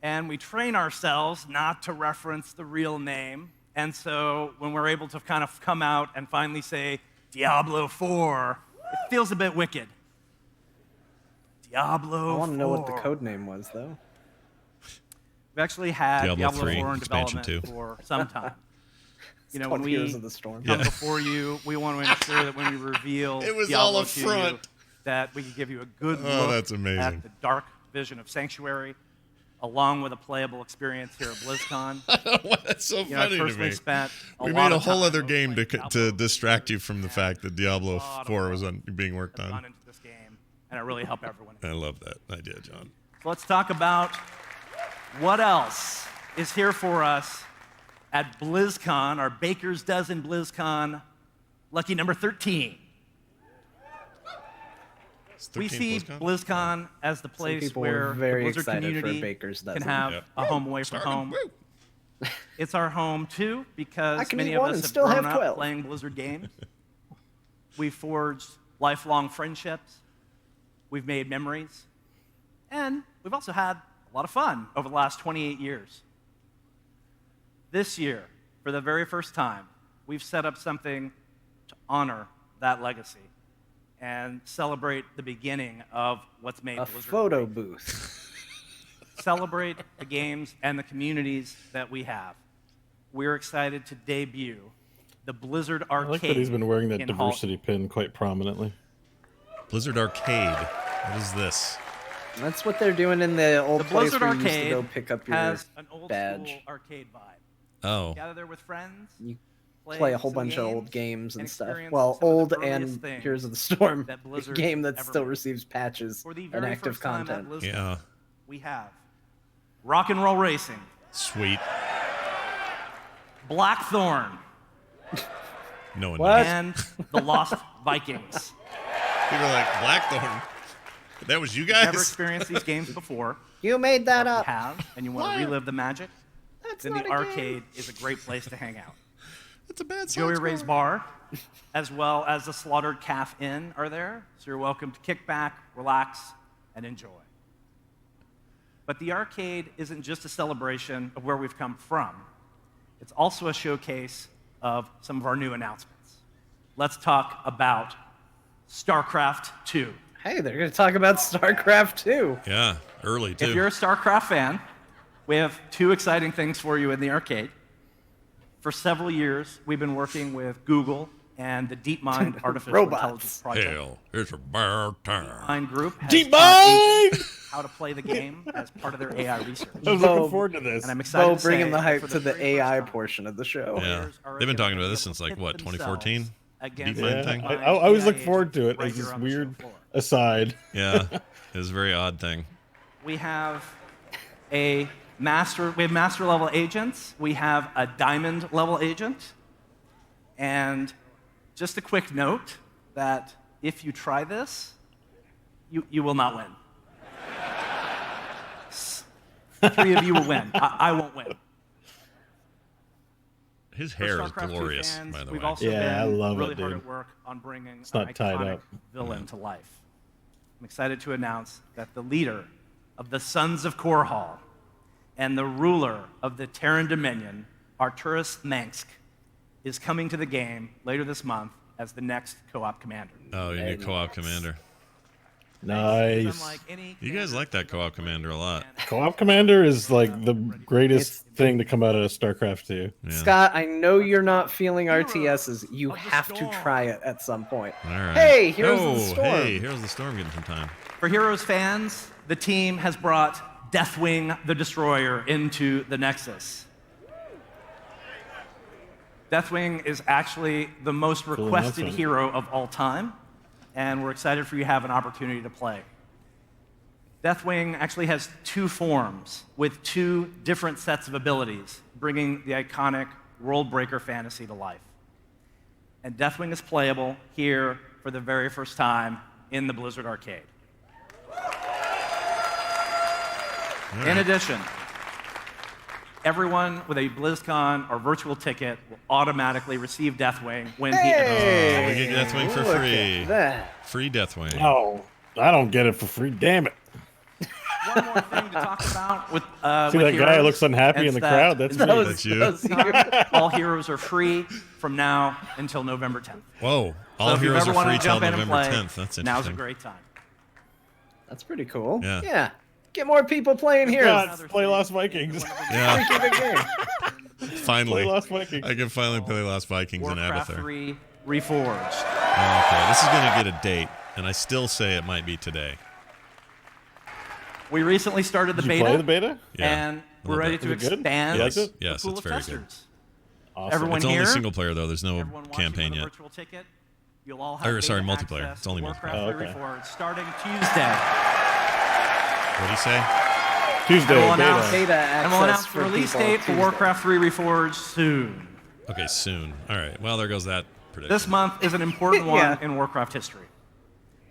and we train ourselves not to reference the real name. And so when we're able to kind of come out and finally say Diablo IV, it feels a bit wicked. Diablo IV. I want to know what the code name was, though. We've actually had Diablo 3, 4 in expansion development 2. for some time. It's When we Heroes of the Storm. come before you, we want to ensure that when we reveal It was Diablo all a to you, front. that we can give you a good Oh, look that's amazing. at the dark vision of Sanctuary, along with a playable experience here at BlizzCon. That's so I funny to personally me. spent We lot made a of whole time other game to distract you from the fact that Diablo 4 was being worked gone on. into this game, and I really help everyone. I love that idea, John. So let's talk about what else is here for us at BlizzCon, our Baker's Dozen BlizzCon, lucky number 13. We see BlizzCon as the place people where were very the Blizzard excited for community Baker's can Dozen. have Yep. a home away from home. It's our home too, I because can many eat of one us and have still grown have up 12. playing Blizzard games. We've forged lifelong friendships. We've made memories. And we've also had a lot of fun over the last 28 years. This year, for the very first time, we've set up something to honor that legacy and celebrate the beginning of what's made A Blizzard photo great. booth. Celebrate the games and the communities that we have. We're excited to debut the Blizzard Arcade. I like that he's been wearing that in Hall- diversity pin quite prominently. Blizzard Arcade. What is this? That's what they're doing in the old The place Blizzard where you used to Arcade go pick up your has an old badge. school arcade vibe. Oh. Gather there with friends. You play a whole some bunch of old games and stuff. experience Well, some of old the earliest and things Heroes of the Storm, that a Blizzard game that ever still made. receives patches For the and very active first time content. at BlizzCon, Yeah. we have Rock and Roll Racing, Sweet. Blackthorn, No one What? knows. and the Lost Vikings. People are like, Blackthorn. That was you Never guys? experienced these games before. You made that If you up. have, and you want to relive the magic, That's then not the a arcade is a great place to hang out. That's a bad Joey song Ray's score. Bar, as well as the Slaughtered Calf Inn are there, so you're welcome to kick back, relax, and enjoy. But the arcade isn't just a celebration of where we've come from. It's also a showcase of some of our new announcements. Let's talk about StarCraft II. Hey, they're going to talk about StarCraft 2. Yeah, early too. If you're a StarCraft fan, we have two exciting things for you in the arcade. For several years, we've been working with Google and the DeepMind Artificial Robots. Intelligence Project. Hell, it's about time. DeepMind Group has DeepMind! taught agents how to play the game as part of their AI research. I was looking forward to this. And I'm excited Bo to bringing say the that hype for to the very first AI time, portion of the show. Yeah. players are They've been talking gonna about be this able since to like pit what, 2014? themselves against DeepMind Yeah, thing? DeepMind I always look AI forward to it right as here this on the show weird floor. aside. Yeah, it was a very odd thing. We have master level agents. We have a diamond level agent. And just a quick note that if you try this, you will not win. 3 of you will win. I won't win. His For hair is StarCraft II glorious, fans, by the we've way. also Yeah, I been love really it, hard dude. at work on bringing It's an not tied iconic up. villain to life. I'm excited to announce that the leader of the Sons of Korhal and the ruler of the Terran Dominion, Arturus Mengsk, is coming to the game later this month as the next co-op commander. Oh, your new co-op commander. Nice. Unlike any You guys like that co-op commander a lot. Co-op Commander is like the greatest thing to come out of StarCraft 2. Yeah. Scott, I know you're not feeling RTSs. You have to try it at some point. All right. Hey, Heroes of the Storm. Hey, Heroes of the Storm getting some time. For Heroes fans, the team has brought Deathwing the Destroyer into the Nexus. Deathwing is actually the most requested hero of all time, and we're excited for you to have an opportunity to play. Deathwing actually has 2 forms with 2 different sets of abilities, bringing the iconic Worldbreaker fantasy to life. And Deathwing is playable here for the very first time in the Blizzard Arcade. In addition, everyone with a BlizzCon or virtual ticket will automatically receive Deathwing when we get Deathwing for free. Free Deathwing. No, I don't get it for free. Damn it. One more thing to talk about with See with that Heroes, guy who looks unhappy in the crowd? That's me. That's you. All Heroes are free from now until November 10th. Whoa. All So if you've Heroes ever are wanted free to till jump in and November play, 10th. That's interesting. Now's a great time. That's pretty cool. Yeah. Get more people playing Heroes. Play Lost Vikings. Yeah. Keep it game. Finally. Play Lost Vikings. I can finally play Lost Vikings in Warcraft Abathur. 3 Reforged. Okay, this is going to get a date, and I still say it might be today. We recently started the Did beta. you play the beta? Yeah, And we're ready to Is it good? expand You liked it? Yes, the pool it's of very testers. Awesome. Everyone It's here, only single player, though. There's no everyone watching campaign with a yet. virtual ticket, you'll all have Sorry, beta multiplayer. access It's only to multiplayer. Warcraft 3 okay. Reforged starting Tuesday. What do you say? Tuesday. And we'll beta. announce, Beta and we'll access announce the for release people date for Tuesday. Warcraft 3 Reforged soon. Okay, soon. All right. Well, there goes that prediction. This month is an important Yeah. one in Warcraft history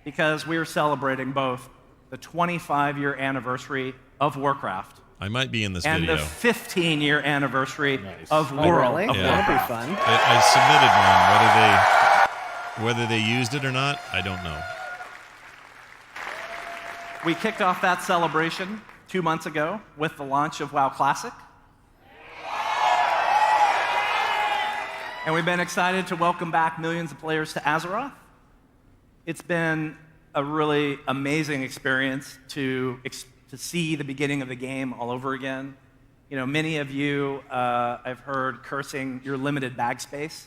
because we are celebrating both the 25-year anniversary of Warcraft I might be in this and video. the 15-year anniversary Nice. of Oh, World really? of Yeah. That'll be Warcraft. fun. I submitted one. Whether they used it or not, I don't know. We kicked off that celebration 2 months ago with the launch of WoW Classic. And we've been excited to welcome back millions of players to Azeroth. It's been a really amazing experience to see the beginning of the game all over again. You know, many of you, I've heard cursing your limited bag space.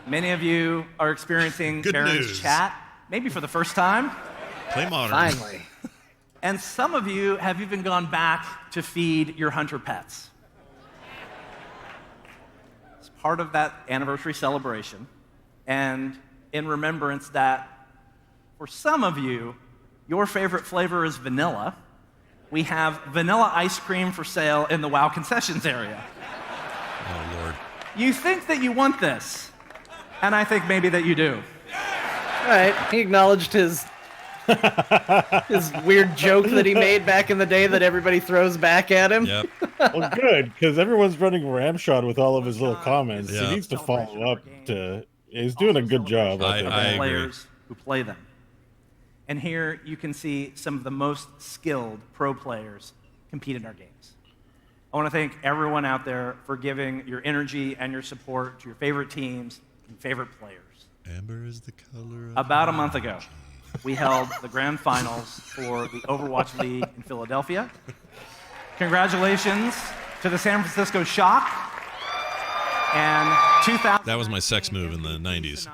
Many of you are experiencing Good Baron's news. chat, maybe for the first time. Play modern. Finally. And some of you have even gone back to feed your hunter pets. It's part of that anniversary celebration. And in remembrance that for some of you, your favorite flavor is vanilla, we have vanilla ice cream for sale in the WoW concessions area. Oh, Lord. You think that you want this, and I think maybe that you do. All right. He acknowledged his weird joke that he made back in the day that everybody throws back at him. Yep. Well, good, because everyone's running ramshot with all of his little comments. Yeah. He needs to follow up to. He's doing a good job. I agree. Players who play them. And here you can see some of the most skilled pro players compete in our games. I want to thank everyone out there for giving your energy and your support to your favorite teams and favorite players. Amber is the color of About a month ago, we held the grand finals for the Overwatch League in Philadelphia. Congratulations to the San Francisco Shock and 2000. That was my sex move in the 90s.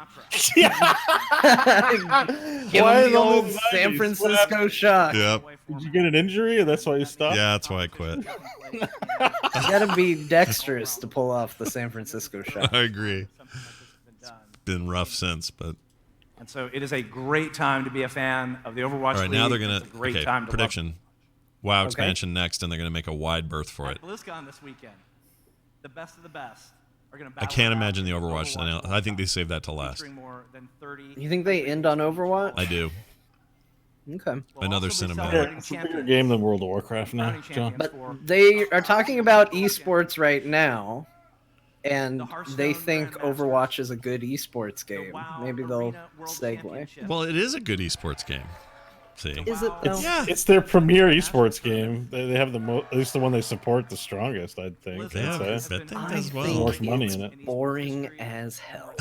Give Why him the all old these San 90s? Francisco Shock. Yep. Did you get an injury, and that's why you stopped? Yeah, that's why I quit. You gotta be dexterous to pull off the San Francisco Shock. I agree. It's been rough since, but And so it is a great time to be a fan of the Overwatch all right. League. Now they're gonna It's a great okay. time to Prediction: WoW expansion next, and they're gonna make a wide berth for it. Blizzcon this weekend. The best of the best are going to I can't imagine the Overwatch. I think they saved that to last. more than 30. You think they end on Overwatch? I do. Okay. Another Yeah, cinematic. it's a bigger game than World of Warcraft now, John. But they are talking about esports right now, and they think Overwatch is a good esports game. Maybe they'll segue. Well, it is a good esports game. See, Is it though? It's their premier esports game. They have at least the one they support the strongest, I'd think. Yeah, I'd say. that thing I does well. think More money it's in it. boring as hell.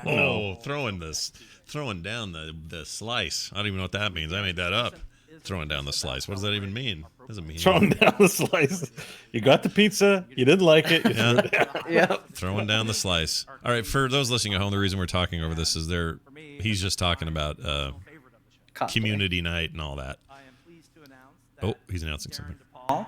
Oh, throwing down the slice. I don't even know what that means. I made that up. Throwing down the slice. What does that even mean? Doesn't mean. Throwing down the slice. You got the pizza. You didn't like it. You threw it down. Yeah. Throwing down the slice. All right, for those listening at home, the reason we're talking over this is he's just talking about community night and all that. Oh, he's announcing something. Paul,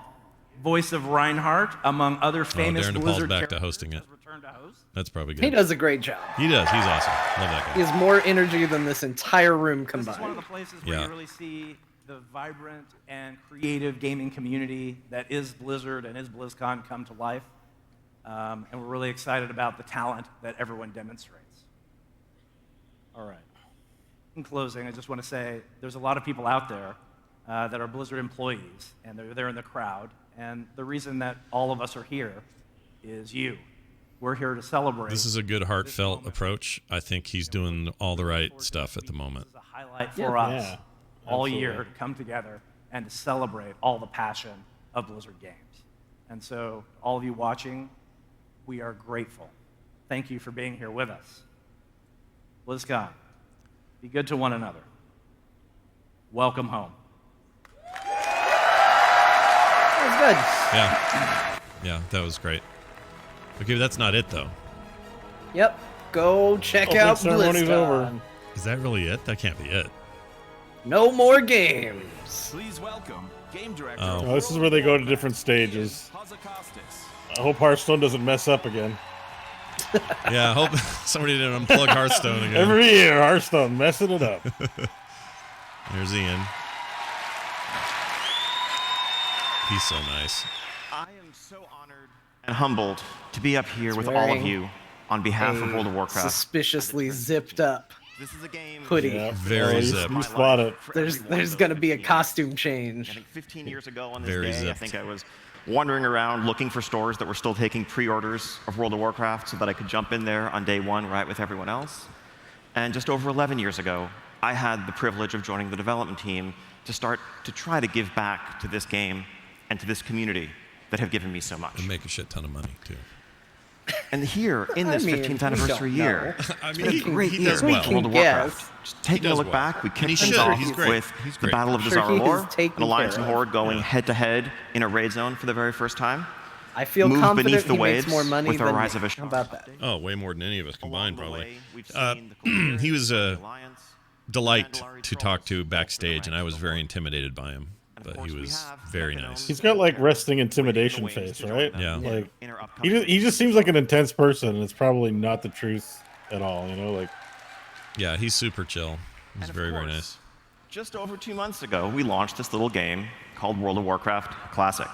voice of Reinhardt, among other famous Darren DePaul's Blizzard back to characters, hosting it. has returned to host. That's probably good. He does a great job. He does. He's awesome. Love that He guy. has more energy than this entire room This is one of combined. the places where Yeah. you really see the vibrant and creative gaming community that is Blizzard and is BlizzCon come to life. And we're really excited about the talent that everyone demonstrates. All right. In closing, I just want to say there's a lot of people out there that are Blizzard employees, and they're there in the crowd. And the reason that all of us are here is you. We're here to celebrate. This is a good, heartfelt approach. I think he's doing all the right stuff at the moment. This is a highlight for us all year to come together and to celebrate all the passion of Blizzard games. And so, all of you watching, we are grateful. Thank you for being here with us. BlizzCon, be good to one another. Welcome home. Good. Yeah, that was great. Okay, that's not it though. Yep. Go check out ceremony's BlizzCon. over. Is that really it? That can't be it. No more games. Please welcome Game Director. Oh, this is where they go to different stages. I hope Hearthstone doesn't mess up again. Yeah, I hope somebody didn't unplug Hearthstone again. Every year, Hearthstone messing it up. There's Ian. He's so nice. I am so honored and humbled to be up here with all of you on behalf of World of Warcraft. Suspiciously zipped up. This is a game hoodie. Yeah, very zipped. You spot it. There's going to be a costume change. I think 15 years ago on this Very day, zipped. I think I was wandering around looking for stores that were still taking pre-orders of World of Warcraft so that I could jump in there on day one right with everyone else. And just over 11 years ago, I had the privilege of joining the development team to start to try to give back to this game and to this community that have given me so much. And make a shit ton of money too. And here, in this 15th anniversary year, I it's mean, been a great he year does for well. World of Warcraft. Just taking a look back, we kicked things off with the Battle of the Zaralor, an Alliance and Horde going head-to-head in a raid zone for the very first time. I feel Moved confident beneath the he makes waves more money with than our Rise me. of a How about that? Oh, way more than any of us combined, probably. He was a delight to talk to backstage, and I was very intimidated by him. But he was very nice. He's got like resting intimidation face, right? Yeah. Like he just seems like an intense person, and it's probably not the truth at all. You know, like. Yeah, he's super chill. He's very, very nice. Just over 2 months ago, we launched this little game called World of Warcraft Classic. A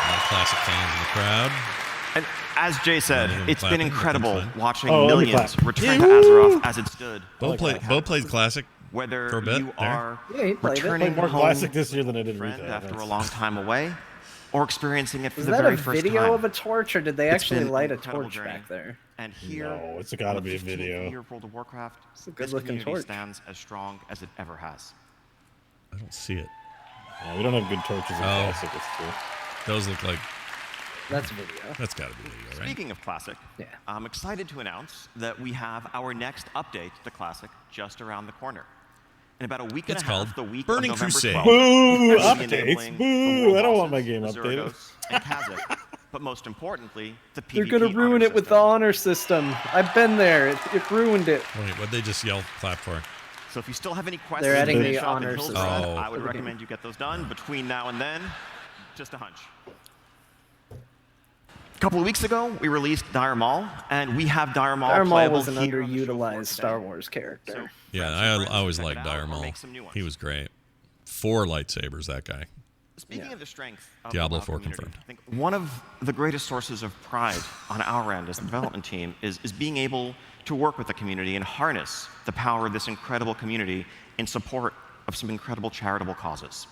lot of classic fans in the crowd. And as Jay said, it's been incredible watching Oh, millions return to Azeroth as it stood. Bo played classic Whether for a bit. you are he played it. returning More home classic this year than I did friend retail. after a long time away, or experiencing it for Is the that very a first video time. of a torch, or did they It's actually been light an a incredible torch journey. back there? And here, No, it's gotta on the be a 15th video. year of World of Warcraft, It's a this good-looking community torch. stands as strong as it ever has. I don't see it. Yeah, we don't have good torches in classic. It's true. Those look like. That's video. That's got to be video, right? Speaking of Classic, I'm excited to announce that we have our next update to Classic just around the corner. In about a week It's and a half, called the week Burning of November Crusade. 12th, Boo! we'll be Updates. enabling the Boo! World I don't want Bosses, my game the updated. Zergos, and Khazak. But most importantly, the PvP They're gonna ruin honor it with the system. honor system. I've been there. It ruined it. Wait, what'd they just yell clap for? So if you still have any questions, They're adding to the finish up in honor Hillside, system. Oh. I would recommend you get those done between now and then. Just a hunch. A couple of weeks ago, we released Dire Maul, and we have Dire Maul Dire Maul playable was an here on the show floor underutilized today. Star Wars character. So, Yeah, I always liked Dire Maul. He was great. 4 lightsabers, that guy. Speaking of the strength of Diablo the WoW 4 community, confirmed. I think one of the greatest sources of pride on our end as the development team is being able to work with the community and harness the power of this incredible community in support of some incredible charitable causes.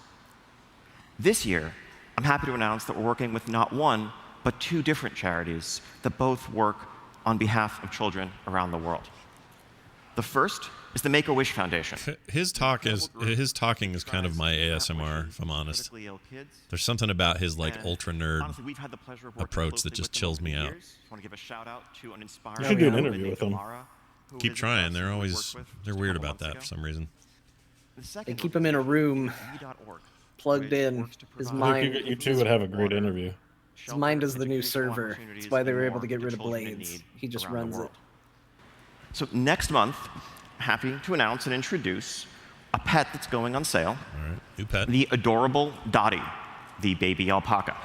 This year, I'm happy to announce that we're working with not one, but 2 different charities that both work on behalf of children around the world. The first is the Make-A-Wish Foundation. His talking is kind of my ASMR, if I'm honest. There's something about his like ultra nerd Honestly, we've had the pleasure of working approach that closely just with them chills over me the out. years. I want to give a shout out to an inspiring You should do an woman interview named with them. Amara, who Keep is a trying. They're person we always worked with they're just a weird couple about that months for ago. some reason. The They second keep him in a room, org, plugged in. His mind. You two would have a great interview. His mind is the new server. That's why they were able to get rid of children in Blades. need He just around the runs it. world. So next month, happy to announce and introduce a pet that's going on sale. All right, new pet. The adorable Dottie, the baby alpaca.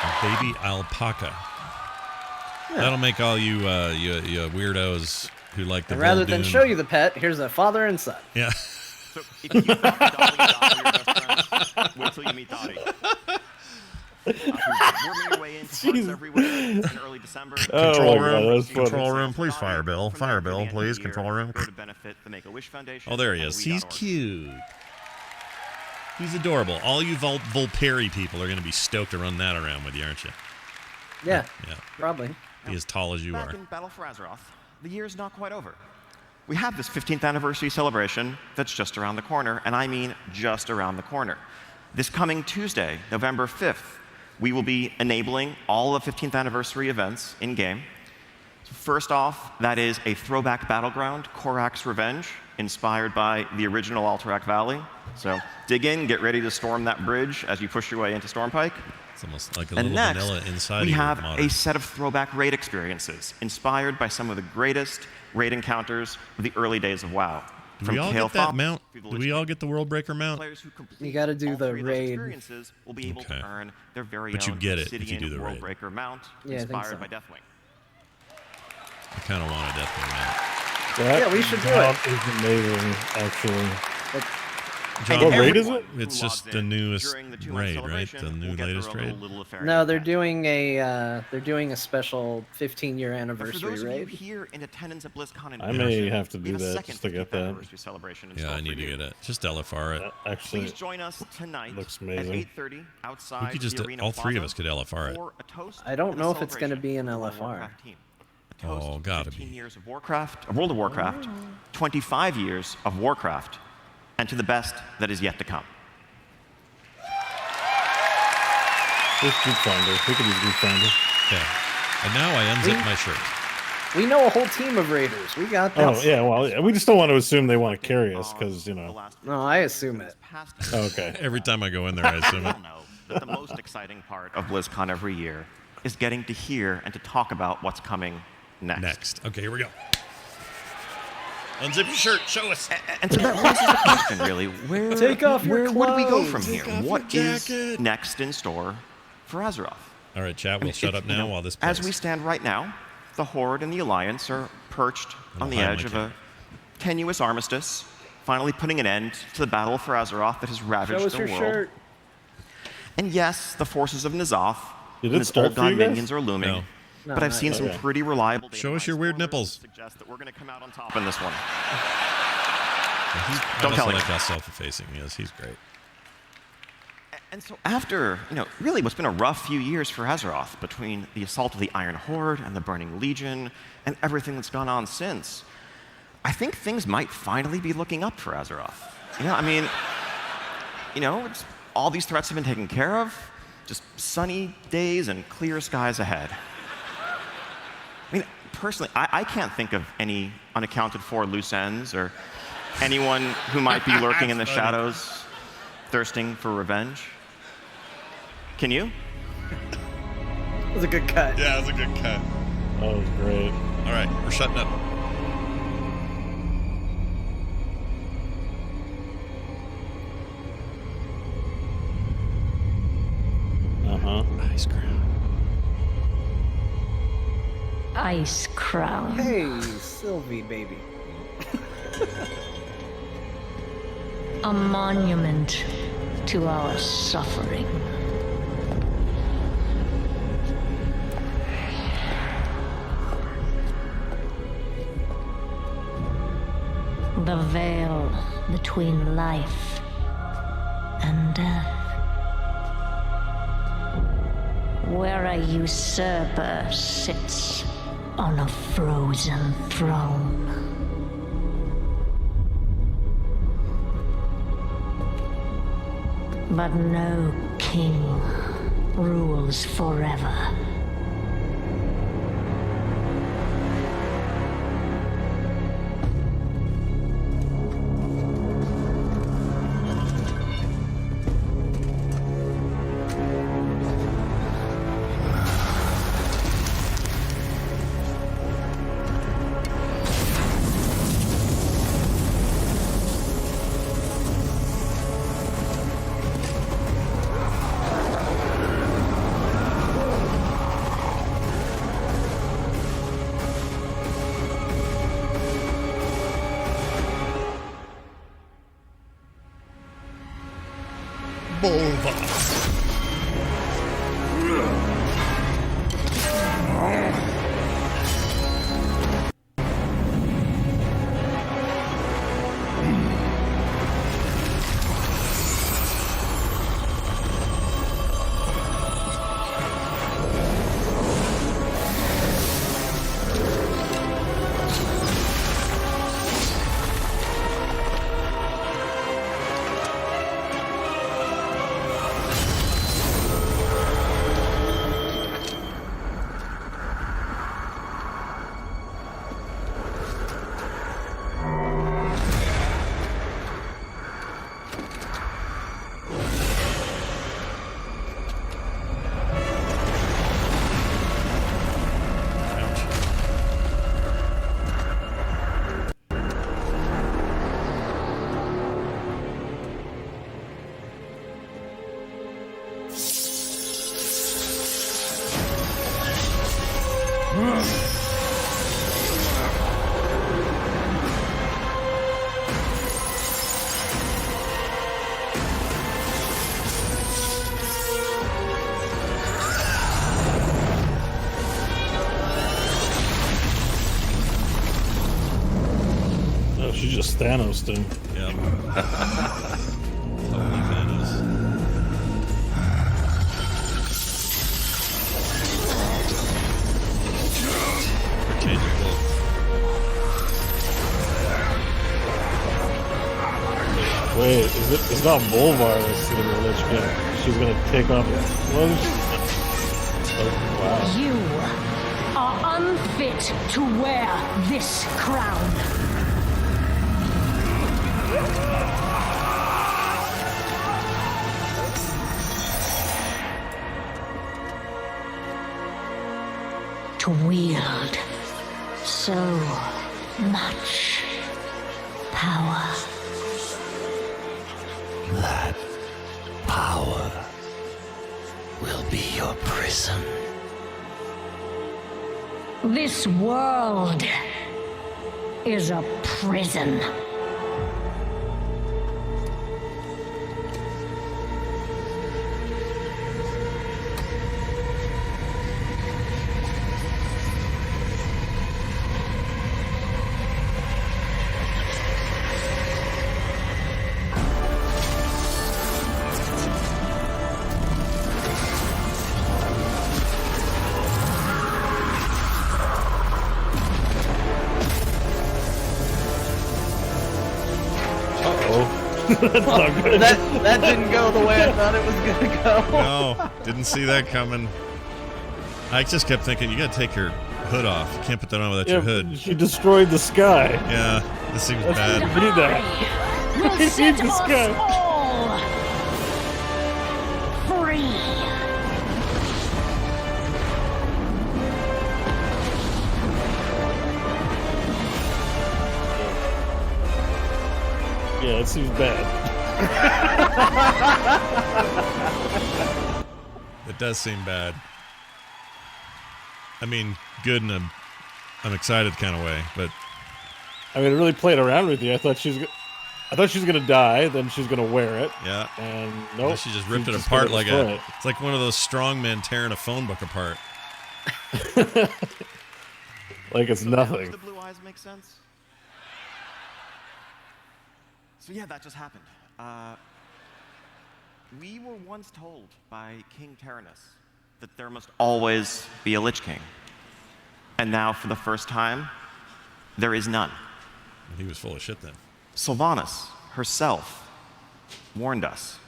A baby alpaca. That'll make all you weirdos who like the And rather Voldoon. than show you the pet, here's a father and son. Yeah. So if you think Dolly and Dolly are best friends, wait till you meet Dottie. Worming your way into parts everywhere in early December. Control room. that was funny. Control room, please. Fire bill. Fire bill, please. Control room. Go to benefit the Make-A-Wish Foundation. Oh, there he is. He's cute. He's adorable. All you Volperi people are going to be stoked to run that around with you, aren't you? Yeah, Yeah. probably. Be as tall as you Back are. in Battle for Azeroth, the year's not quite over. We have this 15th anniversary celebration that's just around the corner, and I mean just around the corner. This coming Tuesday, November 5th, we will be enabling all the 15th anniversary events in-game. First off, that is a throwback battleground, Korak's Revenge, inspired by the original Alterac Valley. So dig in, get ready to storm that bridge as you push your way into Stormpike. It's almost like a And little next, vanilla inside we of have modern. a set of throwback raid experiences inspired by some of the greatest raid encounters of the early days of WoW. Do we all get that mount? Do we all get the World Breaker mount? You got to do the raid. Experiences will be able to earn their very But you own get it if you Obsidian do the World raid. Breaker mount Yeah, I think inspired so. by Deathwing. I kind of want a Deathwing mount. Yeah, we should do That it. is amazing, actually. John, What raid is it? It's just the newest raid, right? The new latest raid. No, they're doing a special 15-year But for anniversary those of you raid. here in attendance at BlizzCon in I may person, have to we do have a that second just to get 15th that. anniversary celebration in Yeah, store I for need to you. get it. Just LFR it. Actually, Please join us tonight looks at amazing. 8:30 outside We could just the arena all three of plaza us could LFR it. for a toast I don't and a know if it's going to celebration be an of our LFR. Warcraft team. A toast Oh, to gotta 15 be. years of Warcraft, of World of Warcraft, 25 years of Warcraft, and to the best that is yet to come. This Group Finder. We could use Group Finder. Yeah. And now I unzip my shirt. We know a whole team of raiders. We got Oh, this. yeah, well, yeah, we just don't want to assume they want to carry us because, you know. No, I assume it. Okay. Every time I go in there, I assume it. know that the most exciting part of BlizzCon every year is getting to hear and to talk about what's coming next. Okay, here we go. Unzip your shirt. Show us. And so that raises the question, really. Where, Take off your where would we go clothes. from Take here? off What your is jacket. next in store for Azeroth? All right, chat. We'll shut up now while this plays. As we stand right now, the Horde and the Alliance are perched on the hide edge my of a tenuous armistice, finally putting an end to the battle for Azeroth that has ravaged Show us the your world. shirt. And yes, the forces of N'Zoth Did and it his start old for you god guys? minions are looming. No. No, but I've not seen yet. some Okay. pretty reliable data Show us your weird nipples. suggest that we're going to come out on top in this one. I Don't also tell like anyone. how self-effacing he is. He's great. And so after, really what's been a rough few years for Azeroth, between the assault of the Iron Horde and the Burning Legion and everything that's gone on since, I think things might finally be looking up for Azeroth. It's, all these threats have been taken care of, just sunny days and clear skies ahead. Personally, I can't think of any unaccounted for loose ends or anyone who might be lurking in the shadows, thirsting for revenge. Can you? It was a good cut. Yeah, it was a good cut. That was great. All right, we're shutting up. Uh-huh. Ice crown. Ice crown. Hey, Sylvie, baby. A monument to our suffering. The veil between life and death. Where a usurper sits on a frozen throne. But no king rules forever. boss. Oh, she just Thanos'd him. Yeah. Totally Thanos. Interchangeable. Wait, it's not Bolvar that's gonna be Lich King. She's gonna take off his clothes. Oh, wow. You are unfit to wear this crown. To wield so much power. That power will be your prison. This world is a prison. That's not good. That didn't go the way I thought it was gonna go. No, didn't see that coming. I just kept thinking, you gotta take your hood off. You can't put that on without your hood. She destroyed the sky. Yeah, this seems That's bad. what did that. Will He set needs the us sky. all free. Yeah, it seems bad. It does seem bad. I mean, good in a I'm excited kind of way, but I mean, it really played around with you. I thought she was gonna die, then she's gonna wear it. yeah. And nope, She just ripped it she's apart gonna like destroy it. it's like one of those strong men tearing a phone book apart. Like it's nothing. Does the blue eyes make sense? So yeah, that just happened. We were once told by King Tyrannus that there must always be a Lich King. And now, for the first time, there is none. He was full of shit then. Sylvanas herself warned us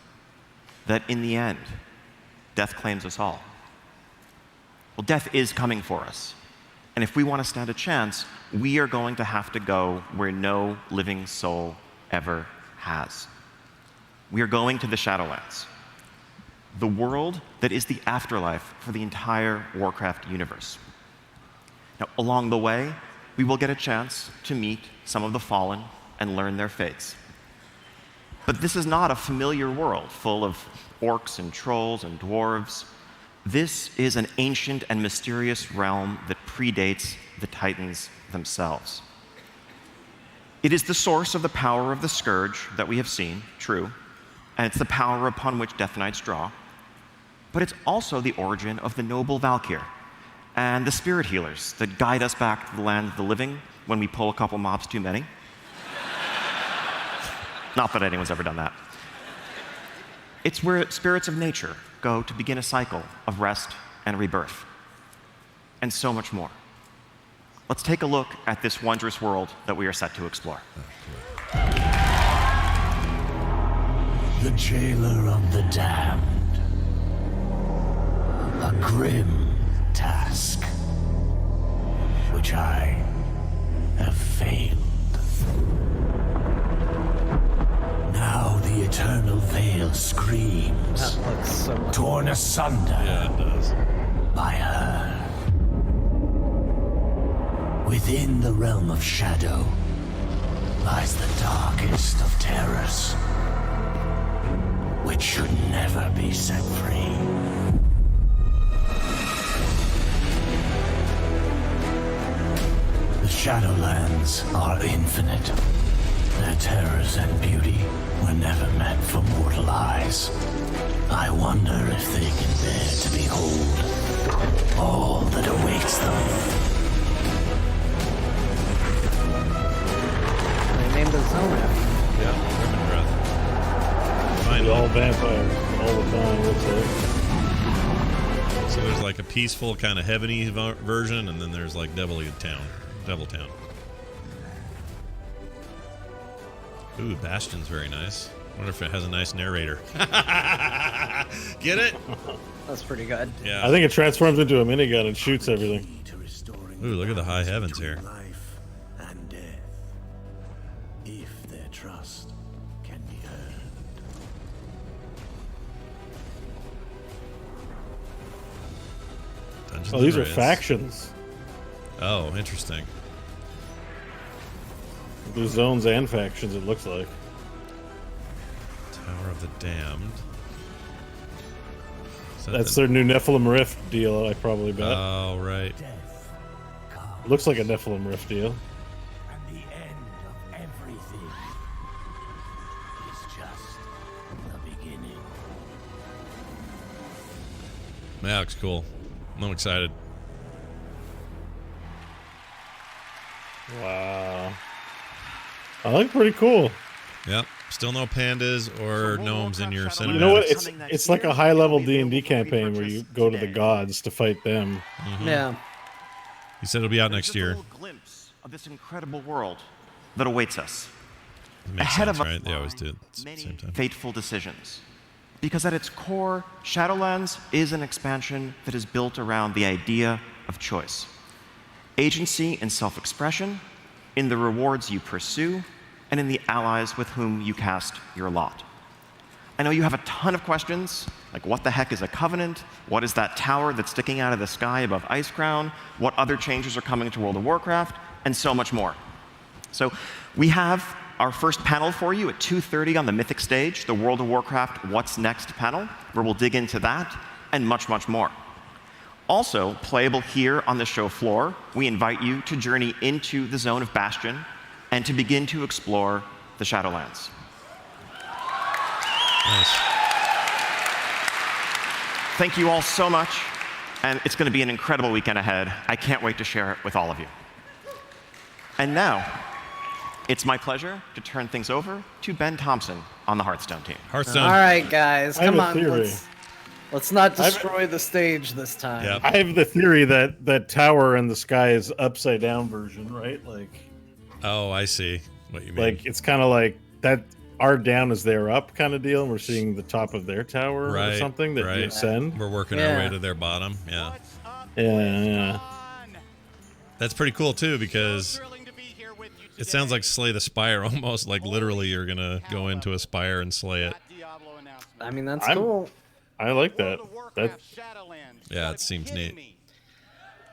that in the end, death claims us all. Well, death is coming for us. And if we want to stand a chance, we are going to have to go where no living soul ever has. We are going to the Shadowlands, the world that is the afterlife for the entire Warcraft universe. Now, along the way, we will get a chance to meet some of the fallen and learn their fates. But this is not a familiar world full of orcs and trolls and dwarves. This is an ancient and mysterious realm that predates the Titans themselves. It is the source of the power of the Scourge that we have seen, true, and it's the power upon which Death Knights draw. But it's also the origin of the noble Valkyr and the spirit healers that guide us back to the land of the living when we pull a couple mobs too many. Not that anyone's ever done that. It's where spirits of nature go to begin a cycle of rest and rebirth, and so much more. Let's take a look at this wondrous world that we are set to explore. The jailer of the damned. A grim task, which I have failed. Now the eternal veil screams, torn asunder by her. Within the realm of shadow lies the darkest of terrors, which should never be set free. The Shadowlands are infinite. Their terrors and beauty were never meant for mortal eyes. I wonder if they can bear to behold all that awaits them. They named the zone after. Yeah, Ribbon Breath. Find all vampires all the time. What's up? So there's like a peaceful kind of heavenly version, and then there's like Devil Town. Ooh, Bastion's very nice. I wonder if it has a nice narrator. Get it? That's pretty good. Yeah. I think it transforms into a minigun and shoots everything. Ooh, look at the high heavens here. Life and death, if their trust can be earned. Dungeons Oh, these and are Dragons. factions. Oh, interesting. There's zones and factions, it looks like. Tower of the Damned. That's their new Nephilim Rift deal, I probably bet. Oh, right. Looks like a Nephilim Rift deal. And the end of everything is just the beginning. That looks cool. I'm excited. Wow. I look pretty cool. Yep. Still no pandas or gnomes in your cinematic. You know what? It's like a high-level D&D campaign where you go to the gods to fight them. Mm-hmm. Yeah. He said it'll be out next year. Glimpse of this incredible world that awaits us. Makes Ahead sense, of us right? They always lie do at the many same time. fateful decisions. Because at its core, Shadowlands is an expansion that is built around the idea of choice. Agency and self-expression in the rewards you pursue and in the allies with whom you cast your lot. I know you have a ton of questions, like what the heck is a covenant? What is that tower that's sticking out of the sky above Icecrown? What other changes are coming to World of Warcraft? And so much more. So we have our first panel for you at 2:30 on the Mythic stage, the World of Warcraft What's Next panel, where we'll dig into that and much, much more. Also, playable here on the show floor, we invite you to journey into the zone of Bastion and to begin to explore the Shadowlands. Nice. Thank you all so much, and it's going to be an incredible weekend ahead. I can't wait to share it with all of you. And now, it's my pleasure to turn things over to Ben Thompson on the Hearthstone team. Hearthstone. All right, guys, I have come a on. theory. Let's not destroy the stage this time. Yep. I have the theory that that tower in the sky is upside down version, right? Like Oh, I see what you mean. Like it's kind of like that. Our down is their up kind of deal, and we're seeing the top of their tower or something that you ascend. We're working our way to their bottom. Yeah. Yeah. That's pretty cool too, because it sounds like Slay the Spire almost. Like literally, you're gonna go into a spire and slay it. I mean, that's cool. I like that. Yeah, it seems neat.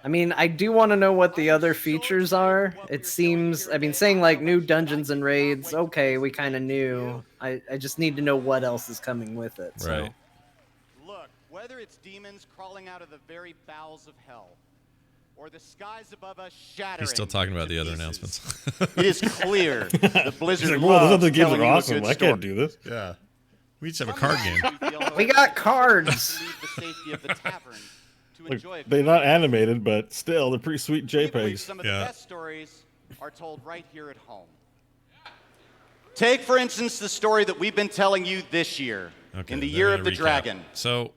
I mean, I do want to know what the other features are. It seems, I mean, saying like new dungeons and raids, okay, we kind of knew. I just need to know what else is coming with it. So. Right. Look, whether it's demons crawling out of the very bowels of hell, or the skies above us shattering. He's still talking about the other announcements. It is clear that Blizzard He's like, well, those loves other games telling are you a awesome. good I can't story. do this. Yeah. We just have a card game. We got cards. Like, they're not animated, but still, they're pretty sweet JPEGs. Some of the best stories are told right here at home. Take, for instance, the story that we've been telling you this year, in the Year of the Dragon. So,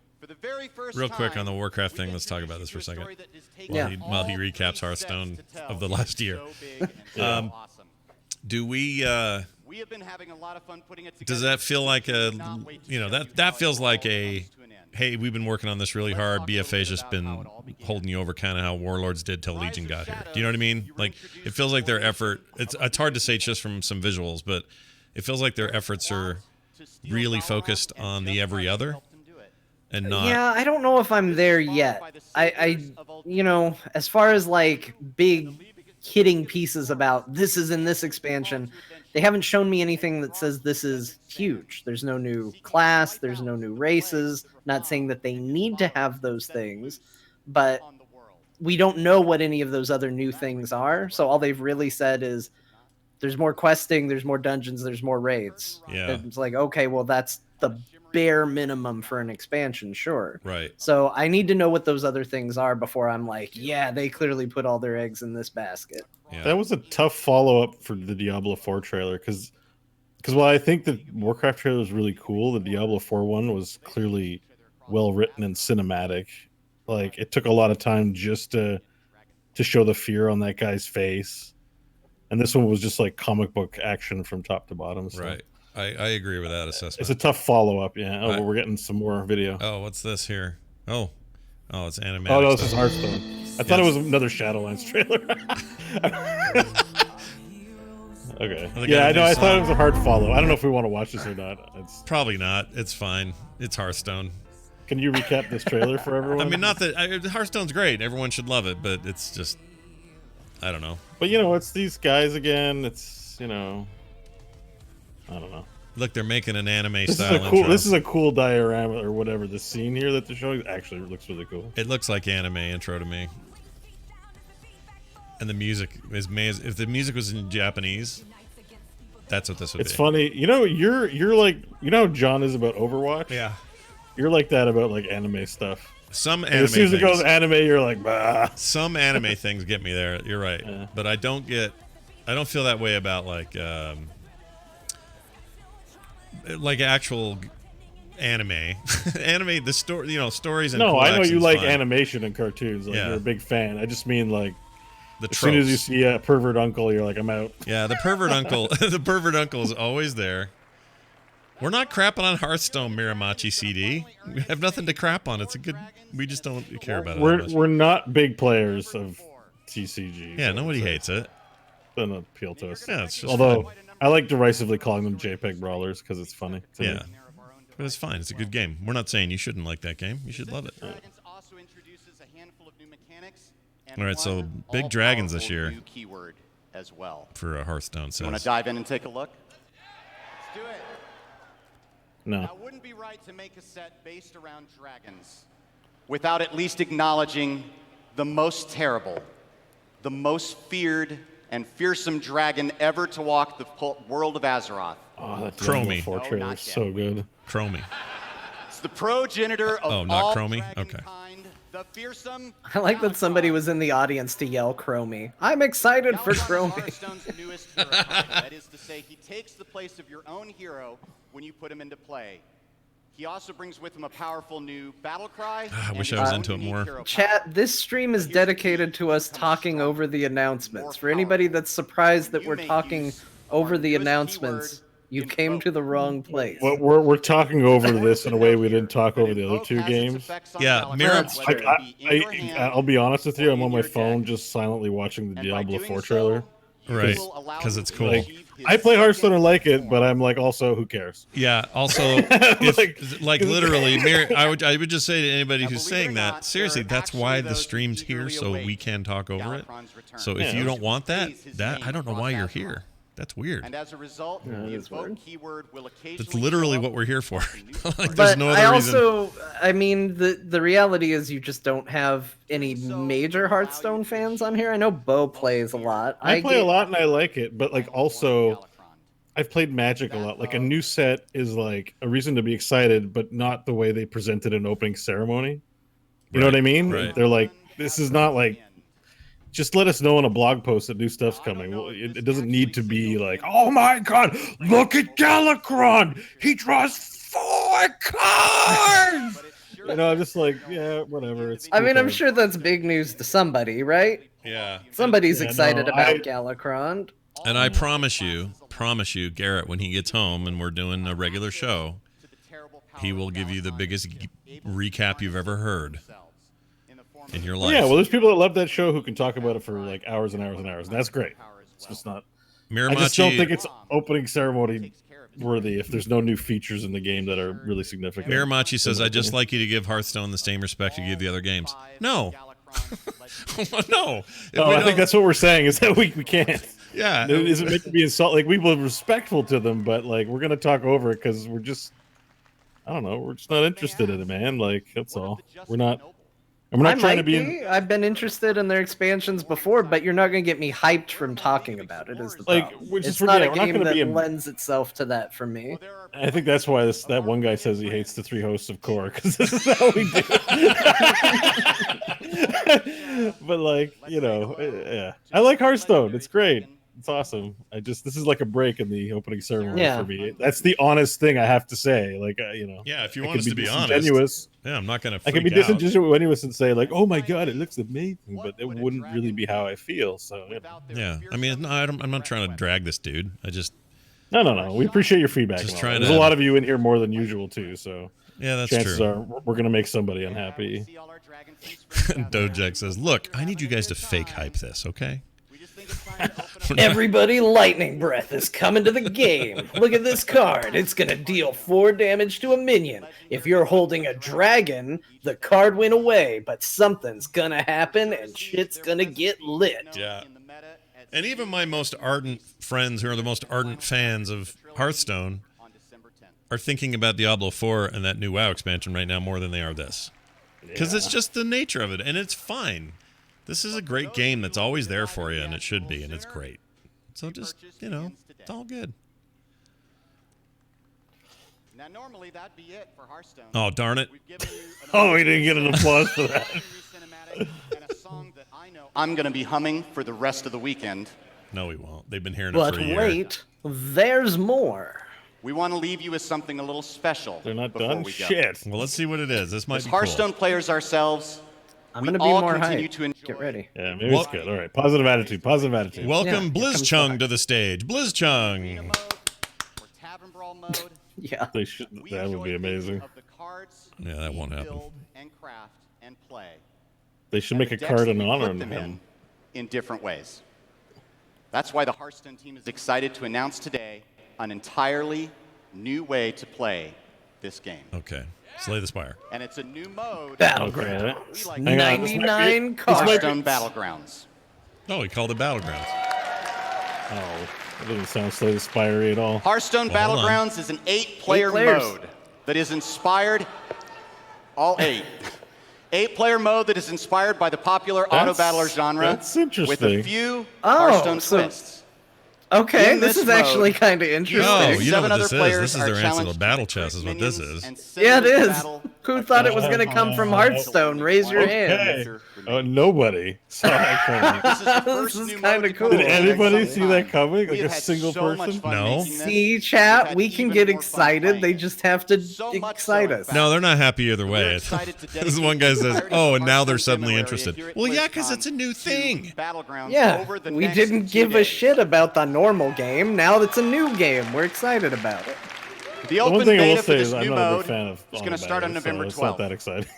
real quick on the Warcraft thing, let's talk about this for a second. While he recaps Hearthstone of the last year. Do we have been having a lot of fun putting it together. Does that feel like that feels like a hey, we've been working on this really hard. BFA's just been holding you over, kind of how Warlords did till Legion got here. Do you know what I mean? Like, it feels like their effort, it's hard to say just from some visuals, but it feels like their efforts are really focused on the every other and not. Yeah, I don't know if I'm there yet. I as far as like big hitting pieces about this is in this expansion, they haven't shown me anything that says this is huge. There's no new class, there's no new races. Not saying that they need to have those things, but we don't know what any of those other new things are. So all they've really said is there's more questing, there's more dungeons, there's more raids. Yeah. And it's like, okay, well, that's the bare minimum for an expansion, sure. Right. So I need to know what those other things are before I'm like, yeah, they clearly put all their eggs in this basket. Yeah. That was a tough follow-up for the Diablo IV trailer, because while I think the Warcraft trailer was really cool, the Diablo IV one was clearly well written and cinematic. Like, it took a lot of time just to show the fear on that guy's face, and this one was just like comic book action from top to bottom. So. Right. I agree with that assessment. It's a tough follow-up, yeah. Oh, but we're getting some more video. Oh, what's this here? Oh, it's animated. Oh, no, this is Hearthstone. I thought it was another Shadowlands trailer. Okay. Yeah, I know. I thought it was a hard follow. I don't know if we want to watch this or not. It's probably not. It's fine. It's Hearthstone. Can you recap this trailer for everyone? I mean, not that Hearthstone's great. Everyone should love it, but it's just, I don't know. But it's these guys again. It's I don't know. Look, they're making an anime style intro. This is a cool diorama or whatever. The scene here that they're showing actually looks really cool. It looks like anime intro to me. And the music is if the music was in Japanese, that's what this would be. It's funny. You're like, how John is about Overwatch? Yeah. You're like that about like anime stuff. Some anime as soon as things, it goes anime, you're like, bah. Some anime things get me there. You're right. Yeah. But I don't feel that way about like actual anime. Anime, the story, stories and No, I know you like fine. Animation and cartoons. Like, you're a big fan. I just mean like the as soon as you see a pervert uncle, you're like, I'm out. Yeah, the pervert uncle. The pervert uncle is always there. We're not crapping on Hearthstone, Miramachi CD. We have nothing to crap on. It's a good. We just don't care about it. We're not big players of TCG. Yeah, nobody hates it. Doesn't appeal to us. Yeah, it's just although fun. I like derisively calling them JPEG brawlers because it's funny. Yeah, but it's fine. It's a good game. We're not saying you shouldn't like that game. You should love it. All right, so big dragons this year as well for Hearthstone. You want to dive in and take a look? Let's do it. No. Now, it wouldn't be right to make a set based around dragons without at least acknowledging the most terrible, the most feared and fearsome dragon ever to walk the world of Azeroth. Oh, that Chromie. Diablo IV trailer is so good. Chromie. It's the progenitor of Oh, not all Chromie? Okay. the fearsome. I like that somebody was in the audience to yell Chromie. I'm excited for Chromie. Hearthstone's newest hero type. That is to say, he takes the place of your own hero when you put him into play. He also brings with him a powerful new battle cry. I wish I was into it more. Chat, this stream is dedicated to us talking over the announcements. For anybody that's surprised that we're talking over the announcements, you came to the wrong place. Well, we're talking over this in a way we didn't talk over the other two games. Yeah, I'll be honest with you. I'm on my phone just silently watching the Diablo IV trailer. Right, because it's cool. Like, I play Hearthstone and like it, but I'm like, also, who cares? Yeah. Also, if, like literally, I would just say to anybody who's saying that, seriously, that's why the stream's here, so we can talk over it. So if you don't want that, I don't know why you're here. That's weird. And as a result, the invoke keyword will occasionally. That's literally what we're here for. Like, But there's no other reason. I mean, the reality is you just don't have any major Hearthstone fans on here. I know Bo plays a lot. I play a lot and I like it, but like also, I've played Magic a lot. Like a new set is like a reason to be excited, but not the way they present it in opening ceremony. You know what I mean? Right. They're like, this is not like, just let us know in a blog post that new stuff's coming. Well, it doesn't need to be like, oh my god, look at Galakrond! He draws 4 cards! You know, I'm just like, yeah, whatever. It's I mean, I'm sure that's big news to somebody, right? Yeah. Somebody's excited about Galakrond. And I promise you, Garrett, when he gets home and we're doing a regular show, he will give you the biggest recap you've ever heard in your life. Yeah, well, there's people that love that show who can talk about it for like hours and hours and hours, and that's great. It's just not. I just don't think it's opening ceremony worthy if there's no new features in the game that are really significant. Miramachi says, I'd just like you to give Hearthstone the same respect you give the other games. No. No. I think that's what we're saying is that we can't. Yeah. It isn't meant to be insult. Like, we were respectful to them, but like, we're going to talk over it because we're just, I don't know, we're just not interested in it, man. Like, that's all. We're not. And we're not trying to be. I've been interested in their expansions before, but you're not going to get me hyped from talking about it. Is the problem. It's not a game that lends itself to that for me. I think that's why that one guy says he hates the 3 hosts of Core, because this is how we do it. But like, you know, yeah, I like Hearthstone. It's great. It's awesome. This is like a break in the opening ceremony for me. That's the honest thing I have to say. Like, you know. Yeah, if you want us to be honest. Yeah, I'm not going to. I can be disingenuous and say like, "Oh my god, it looks amazing," but it wouldn't really be how I feel. So yeah, I mean, I'm not trying to drag this dude. I just no. We appreciate your feedback. There's a lot of you in here more than usual too. So yeah, that's chances true. are we're going to make somebody unhappy. Dojek says, "Look, I need you guys to fake hype this, okay?" Everybody, lightning breath is coming to the game. Look at this card. It's gonna deal 4 damage to a minion. If you're holding a dragon, the card went away, but something's gonna happen and shit's gonna get lit. Yeah. And even my most ardent friends who are the most ardent fans of Hearthstone are thinking about Diablo 4 and that new WoW expansion right now more than they are this. Because it's just the nature of it, and it's fine. This is a great game that's always there for you, and it should be, and it's great. So just, you know, it's all good. Now, normally that'd be it for Hearthstone. Oh, darn it. Oh, we didn't get an applause for that. I'm going to be humming for the rest of the weekend. No, we won't. They've been hearing it for a year. But wait, there's more. We want to leave you with something a little special. They're not before done? we go. Shit. Well, let's see what it is. This might As be Hearthstone cool. players ourselves, I'm going to be all more continue hyped. to enjoy. Get ready. Yeah, maybe it's good. All right, positive attitude. Positive attitude. Welcome Blizzchung to the stage. Blizzchung. Tavern Brawl mode. Yeah. They should. That would be amazing. Yeah, that won't happen. And craft and play. They should make a card in honor of them him. in different ways. That's why the Hearthstone team is excited to announce today an entirely new way to play this game. Okay. Slay the Spire. And it's a new mode. Battlegrounds. We like 99 cards. Hearthstone Battlegrounds. Oh, he called it Battlegrounds. Oh, that doesn't sound Slay the Spire at all. Hearthstone Well, hold on. Battlegrounds is an 8-player players. mode that is inspired. All 8. 8-player mode that is inspired by the popular auto battler genre. That's interesting. With a few Hearthstone twists. Okay, In this this is actually mode, kind of interesting. Oh, you know 7 what other this is. players This is are their answer to challenged Battle to Chess is what this is. Yeah, it is. Who thought it was going to come from Hearthstone? Raise your Okay. hand. Nobody saw that coming. This is kind of cool. Did anybody see that coming? Like a single person? No. See, chat, we can get excited. They just have to excite us. No, they're not happy either way. This one guy says, oh, and now they're suddenly interested. Well, yeah, because it's a new thing. Yeah, we didn't give a shit about the normal game. Now it's a new game. We're excited about it. The One open thing I will beta for say this is I'm new not a mode big fan of is going to start on November 12th. It's not that exciting.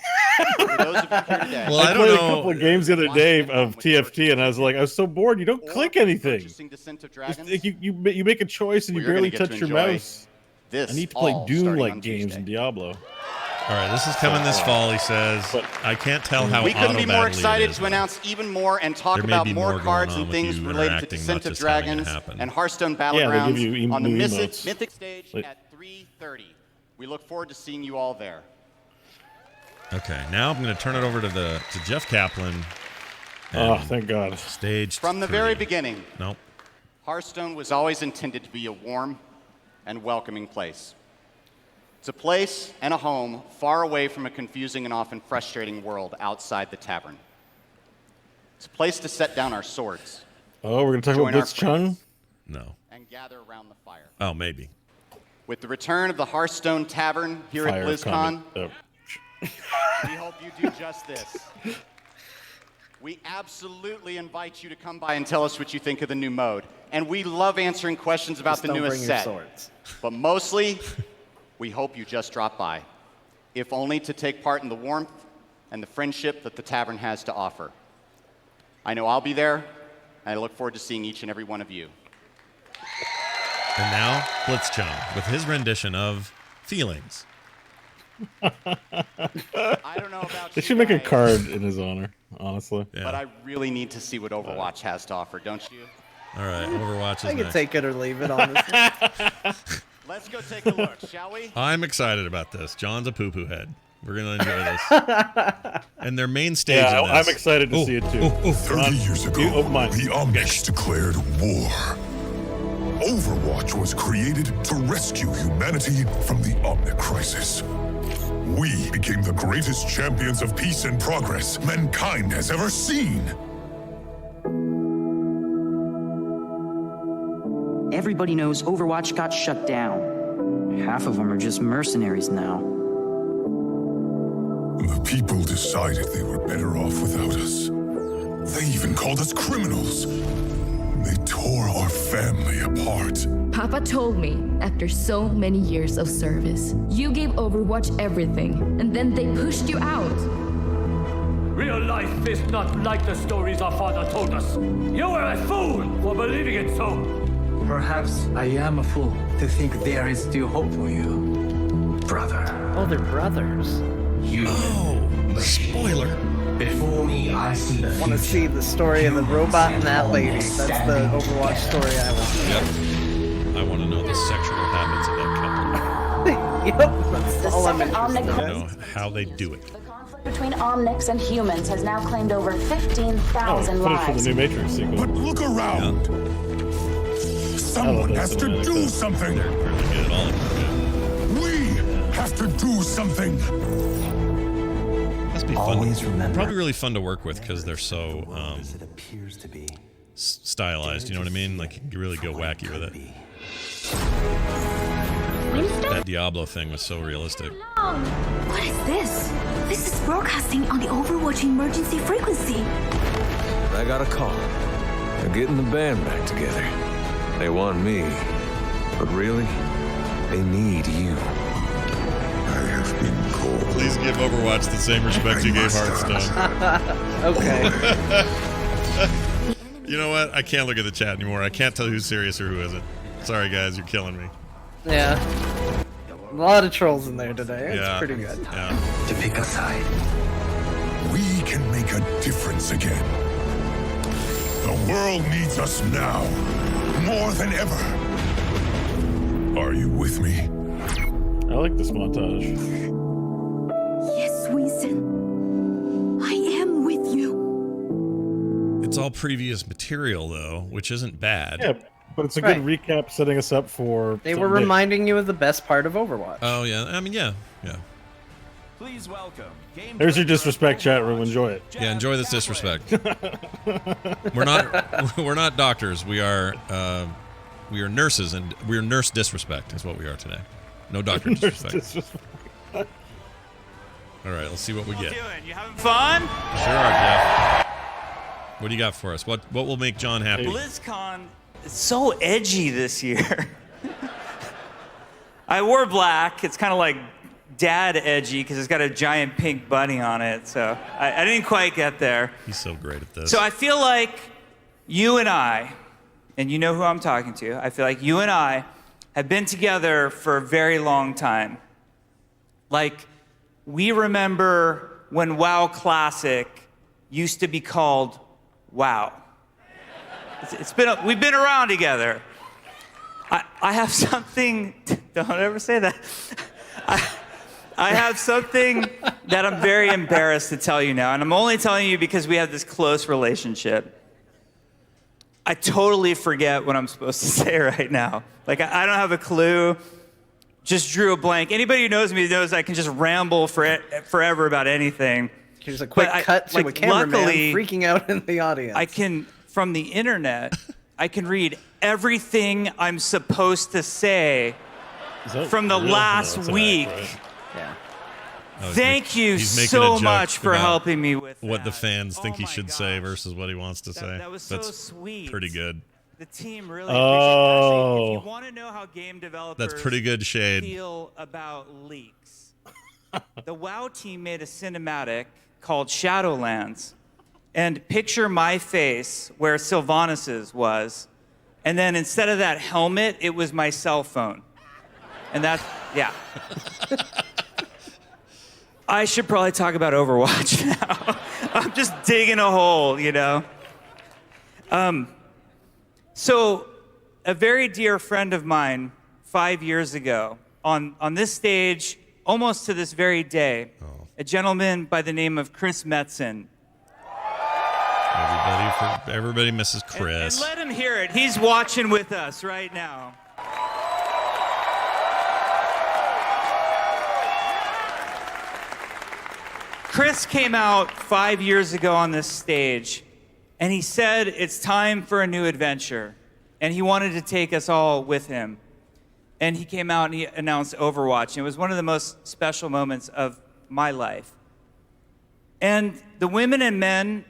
For those of you here today. Well, I I played don't a couple know. of games the other day of TFT, and I was so bored. You don't click anything. Purchasing Descent of Just, Dragons, you make a choice, and you Well, you're barely gonna get touch to your enjoy mouse. this I need to play all starting Doom-like on games Tuesday. in Diablo. All right, this is coming this fall, he says. But I can't tell how We couldn't be more auto-battle-y excited it is, to though. announce even more and talk There may about be more more cards going on and with things you related to interacting, Descent not of just having it Dragons happen. and Hearthstone Yeah, they Battlegrounds give you on the new Mythic emotes. stage Like- at 3:30. We look forward to seeing you all there. Okay, now I'm going to turn it over to Jeff Kaplan. Oh, and thank God. Stage From the 3. very beginning, Nope. Hearthstone was always intended to be a warm and welcoming place. It's a place and a home far away from a confusing and often frustrating world outside the tavern. It's a place to set down our swords. Oh, we're going to talk about Blitzcon? No. And gather around the fire. Oh, maybe. With the return of the Hearthstone Tavern here at BlizzCon, we hope you do just this. We absolutely invite you to come by and tell us what you think of the new mode. And we love answering questions about the newest set. But mostly, we hope you just drop by, if only to take part in the warmth and the friendship that the tavern has to offer. I know I'll be there, and I look forward to seeing each and every one of you. And now, Blitzcon with his rendition of Feelings. I don't know about They should make a card in his honor, honestly. But I really need to see what Overwatch has to offer, don't you? All right, Overwatch is I can next. take it or leave it, honestly. Let's go take a look, shall we? I'm excited about this. John's a poo-poo head. We're going to enjoy this. And their main stage Yeah, in this. I'm excited to see it too. 30 years ago, the Omnics declared war. Overwatch was created to rescue humanity from the Omnic crisis. We became the greatest champions of peace and progress mankind has ever seen. Everybody knows Overwatch got shut down. Half of them are just mercenaries now. The people decided they were better off without us. They even called us criminals. They tore our family apart. Papa told me, after so many years of service, you gave Overwatch everything, and then they pushed you out. Real life is not like the stories our father told us. You were a fool for believing it so. Perhaps I am a fool to think there is still hope for you, brother. Oh, they're brothers. You. Oh, spoiler. Before me, I see the I want to see the story of the robot and that lady. That's the Overwatch story I want. Yep. I want to know the sexual habits of that couple. Yep, that's The all I'm second interested Omnic in. I know how they do it. between Omnics and humans has now claimed over 15,000 footage from the lives. new Matrix sequel. But look around. Someone has to do something. We have to do something. Must be fun. Always remember. Probably really fun to work with because they're so stylized. You know what I mean? Like you really go wacky with it. That Diablo thing was so realistic. What is this? This is broadcasting on the Overwatch emergency frequency. I got a call. They're getting the band back together. They want me, but really, they need you. I have been called. Please give Overwatch the same respect you gave Hearthstone. Okay. You know what? I can't look at the chat anymore. I can't tell who's serious or who isn't. Sorry, guys, you're killing me. Yeah. A lot of trolls in there today. It's Yeah. pretty good. Yeah. To pick a side. We can make a difference again. The world needs us now, more than ever. Are you with me? I like this montage. Yes, Winston. I am with you. It's all previous material, though, which isn't bad. Yeah, but it's a good recap setting us up for. They were reminding you of the best part of Overwatch. Oh, yeah. I mean, yeah. Please welcome. There's your disrespect, chat room. Enjoy it. Yeah, enjoy this disrespect. We're not doctors. We are nurses, and we're nurse disrespect is what we are today. No doctor disrespect. All right, let's see what we get. You having fun? Sure are, Jeff. What do you got for us? What will make John happy? BlizzCon is so edgy this year. I wore black. It's kind of like dad edgy because it's got a giant pink bunny on it. So I didn't quite get there. He's so great at this. So I feel like you and I, and you know who I'm talking to, I feel like you and I have been together for a very long time. Like, we remember when WoW Classic used to be called WoW. We've been around together. I have something, don't ever say that. I have something that I'm very embarrassed to tell you now, and I'm only telling you because we have this close relationship. I totally forget what I'm supposed to say right now. Like, I don't have a clue. Just drew a blank. Anybody who knows me knows I can just ramble forever about anything. Here's a quick cut to a cameraman freaking out in the audience. I can, from the internet, I can read everything I'm supposed to say from the last week. Yeah. Thank you he's making so a joke much for about helping me with what the fans think he should say versus what he wants to say. That was so That's sweet. pretty good. The team really appreciates it. Actually, if you want to know how game developers That's pretty good shade. feel about leaks, the WoW team made a cinematic called Shadowlands. And picture my face where Sylvanas' was. And then instead of that helmet, it was my cell phone. And that's, yeah. I should probably talk about Overwatch now. I'm just digging a hole, you know? So a very dear friend of mine 5 years ago on this stage, almost to this very day, a gentleman by the name of Chris Metzen. Everybody misses Chris. And let him hear it. He's watching with us right now. Chris came out 5 years ago on this stage, and he said it's time for a new adventure, and he wanted to take us all with him. And he came out and he announced Overwatch, and it was one of the most special moments of my life. And the women and men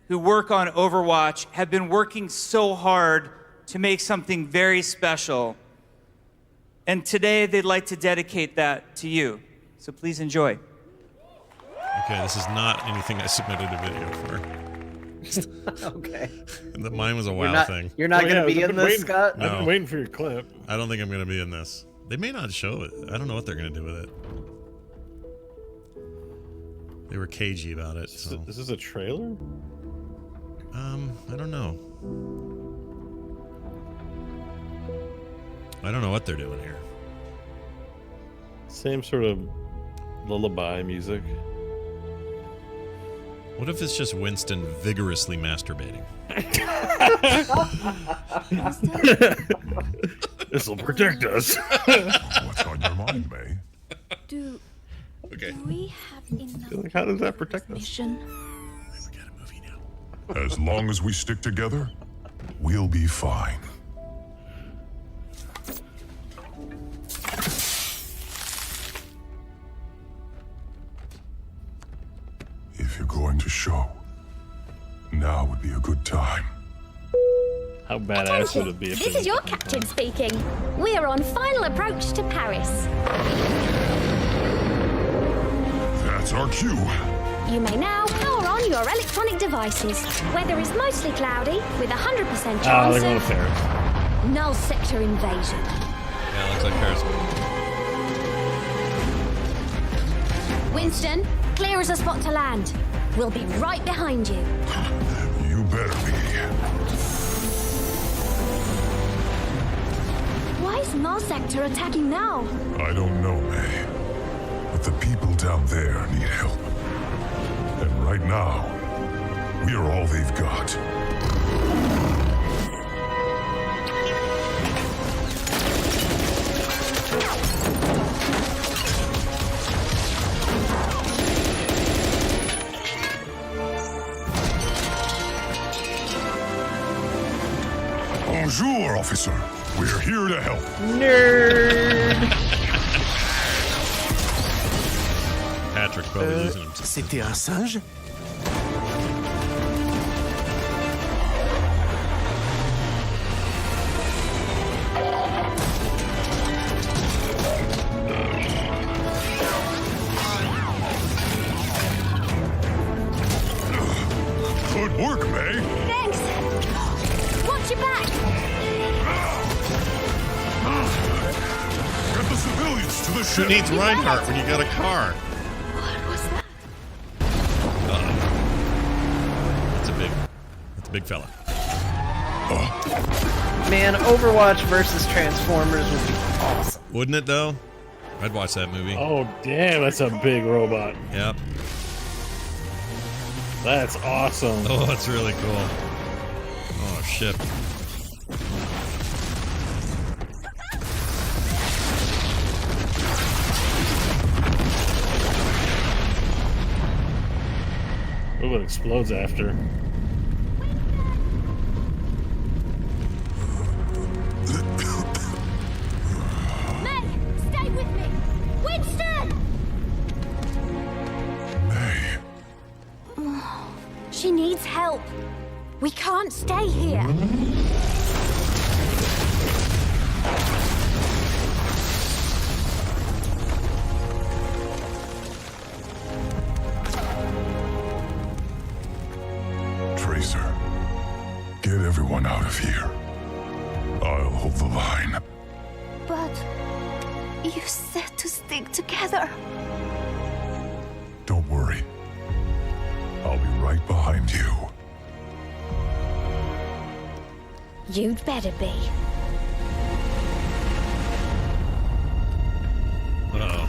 who work on Overwatch have been working so hard to make something very special. And today they'd like to dedicate that to you. So please enjoy. Okay, this is not anything I submitted a video for. Okay. Mine was a WoW thing. You're not going to be in this, Scott? No. I've been waiting for your clip. I don't think I'm going to be in this. They may not show it. I don't know what they're going to do with it. They were cagey about it. So. Is this a trailer? I don't know. I don't know what they're doing here. Same sort of lullaby music. What if it's just Winston vigorously masturbating? This will protect us. What's on your mind, May? Do Okay. we have enough? Like, how does that protect us? Mission? As long as we stick together, we'll be fine. If you're going to show, now would be a good time. How badass would it be if This it is your captain speaking. We are on final approach to Paris. That's our cue. You may now power on your electronic devices. Weather is mostly cloudy, with 100% chance they're going to of Paris. null sector invasion. Yeah, it looks like Paris. Winston, clear as a spot to land. We'll be right behind you. You better be. Why is null sector attacking now? I don't know, May. But the people down there need help. And right now, we are all they've got. Bonjour, officer. We're here to help. Nerd. Patrick probably losing him. C'était un singe? Good work, May. Thanks. Watch your back. Get the civilians to the ship. Who needs Reinhardt when you got a car? What was that? That's a big fella. Man, Overwatch versus Transformers would be awesome. Wouldn't it though? I'd watch that movie. Oh, damn, that's a big robot. Yep. That's awesome. Oh, that's really cool. Oh shit. Oh, it explodes after. May, stay with me. Winston! May. She needs help. We can't stay here. Tracer, get everyone out of here. I'll hold the line. But you said to stick together. Don't worry. I'll be right behind you. You'd better be. Uh-oh.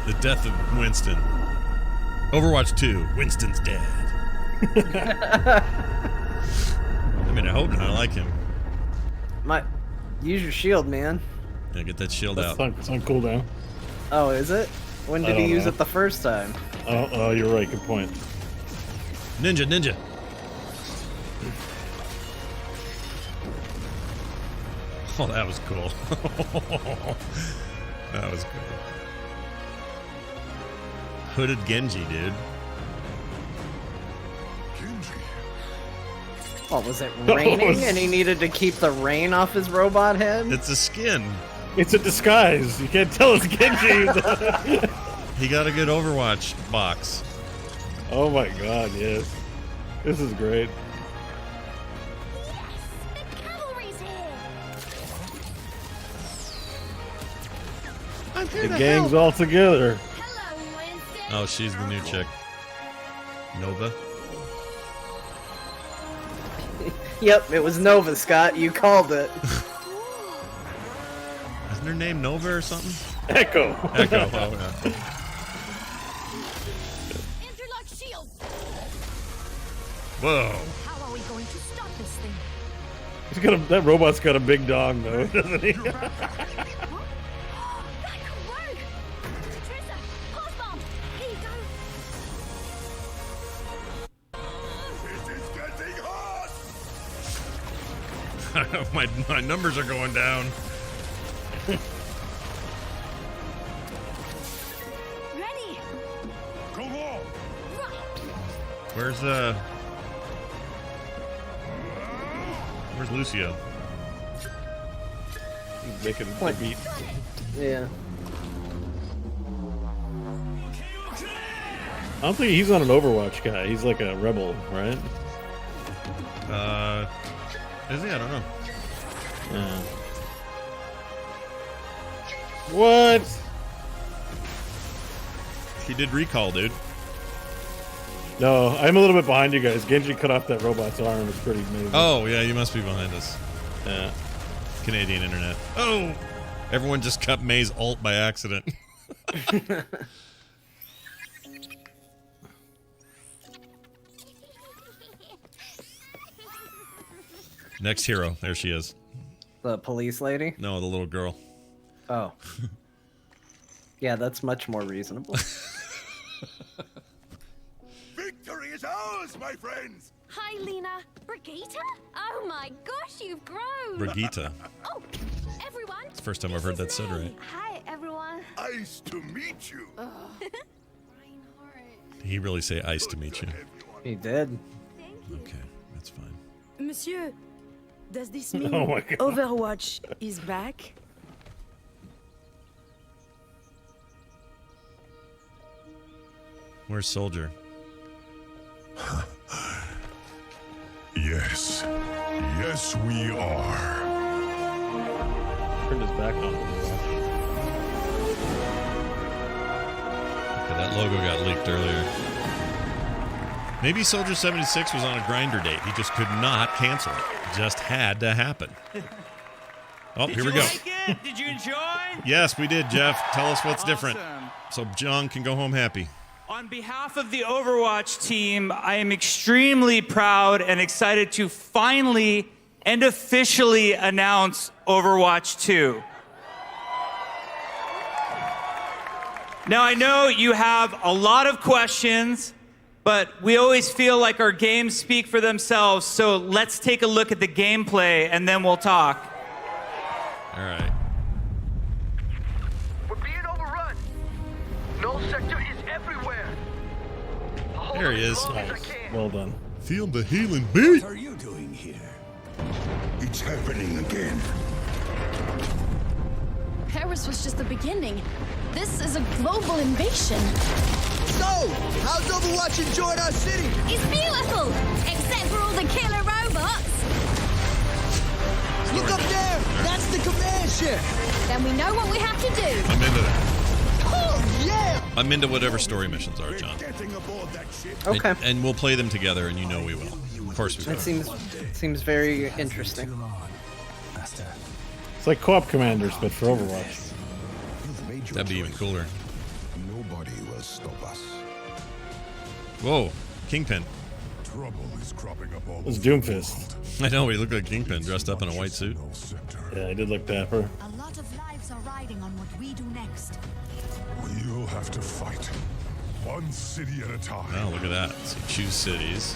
The death of Winston. Overwatch 2. Winston's dead. I mean, I hope not. I like him. Use your shield, man. Yeah, get that shield out. It's on cooldown. Oh, is it? When did he use it the first time? Oh, you're right. Good point. Ninja. Oh, that was cool. That was cool. Hooded Genji, dude. What, was it raining and he needed to keep the rain off his robot head? It's a skin. It's a disguise. You can't tell it's Genji. He got a good Overwatch box. Oh my god, yes. This is great. The gang's all together. Oh, she's the new chick. Nova. Yep, it was Nova, Scott. You called it. Isn't her name Nova or something? Echo. Echo. Oh, yeah. Whoa. How are we going to stop this thing? That robot's got a big dong, though, doesn't he? my numbers are going down. Ready? Go on. Where's Lucio? He's making the beat. Yeah. I don't think he's not an Overwatch guy. He's like a rebel, right? Is he? I don't know. What? He did recall, dude. No, I'm a little bit behind you guys. Genji cut off that robot's arm. It's pretty amazing. Oh, yeah, you must be behind us. Yeah. Canadian internet. Oh! Everyone just cut May's ult by accident. Next hero. There she is. The police lady? No, the little girl. Oh. Yeah, that's much more reasonable. Victory is ours, my friends! Hi, Lena. Brigitte? Oh my gosh, you've grown. Brigitte. Oh, everyone. It's the first time I've heard that said right. Hi, everyone. Nice to meet you. Did he really say ice to meet you? He did. Okay, that's fine. Monsieur, does this mean Oh my God. Overwatch is back? Where's Soldier? Yes. Yes, we are. Turned his back on Okay, that logo got leaked earlier. Maybe Soldier 76 was on a grinder date. He just could not cancel it. It just had to happen. Oh, here we go. Like it? Did you enjoy? Yes, we did, Jeff. Tell us what's different. So John can go home happy. On behalf of the Overwatch team, I am extremely proud and excited to finally and officially announce Overwatch 2. Now, I know you have a lot of questions, but we always feel like our games speak for themselves, so let's take a look at the gameplay and then we'll talk. All right. We're being overrun. Null sector is everywhere. There he is. Nice. Well done. Feel the healing beat. What are you doing here? It's happening again. Paris was just the beginning. This is a global invasion. So, how's Overwatch enjoying our city? It's beautiful, except for all the killer robots. Look up there. That's the command ship. Then we know what we have to do. I'm into that. Oh, yeah. I'm into whatever story missions are, John. Okay. And we'll play them together, and you know we will. Of course we will. That seems very interesting. It's like co-op commanders, but for Overwatch. That'd be even cooler. Nobody will stop us. Whoa, Kingpin. Trouble is cropping up all It's Doomfist. I know, he looked like Kingpin dressed up in a white suit. Yeah, he did look dapper. A lot of lives are riding on what we do next. We'll have to fight. One city at a time. Oh, look at that. So choose cities.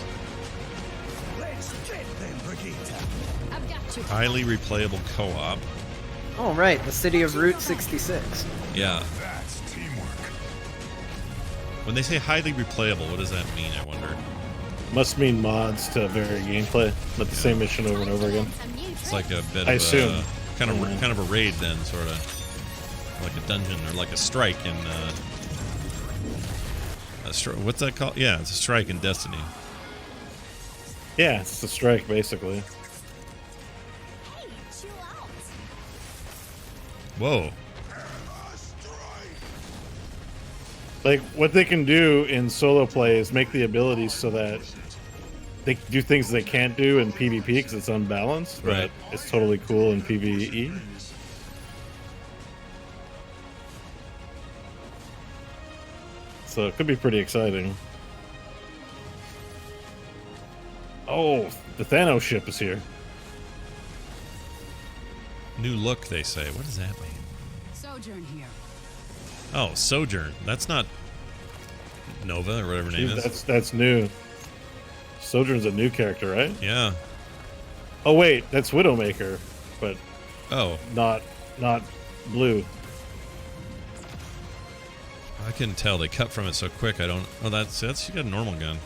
Let's get them, Brigitte. I've got you. Highly replayable co-op. Oh, right, the city of Route 66. Yeah. That's teamwork. When they say highly replayable, what does that mean, I wonder? Must mean mods to vary gameplay, not the same mission over and over again. It's like a bit I of assume. a kind of a raid then, sort of like a dungeon or like a strike in what's that called? Yeah, it's a strike in Destiny. Yeah, it's a strike basically. Whoa. Like what they can do in solo play is make the abilities so that they do things they can't do in PvP because it's unbalanced, but Right. it's totally cool in PvE. So it could be pretty exciting. Oh, the Thanos ship is here. New look, they say. What does that mean? Sojourn here. Oh, Sojourn. That's not Nova or whatever her name is. That's new. Sojourn's a new character, right? Yeah. Oh wait, that's Widowmaker, but not blue. I couldn't tell. They cut from it so quick. I don't. Oh, that's she got a normal gun.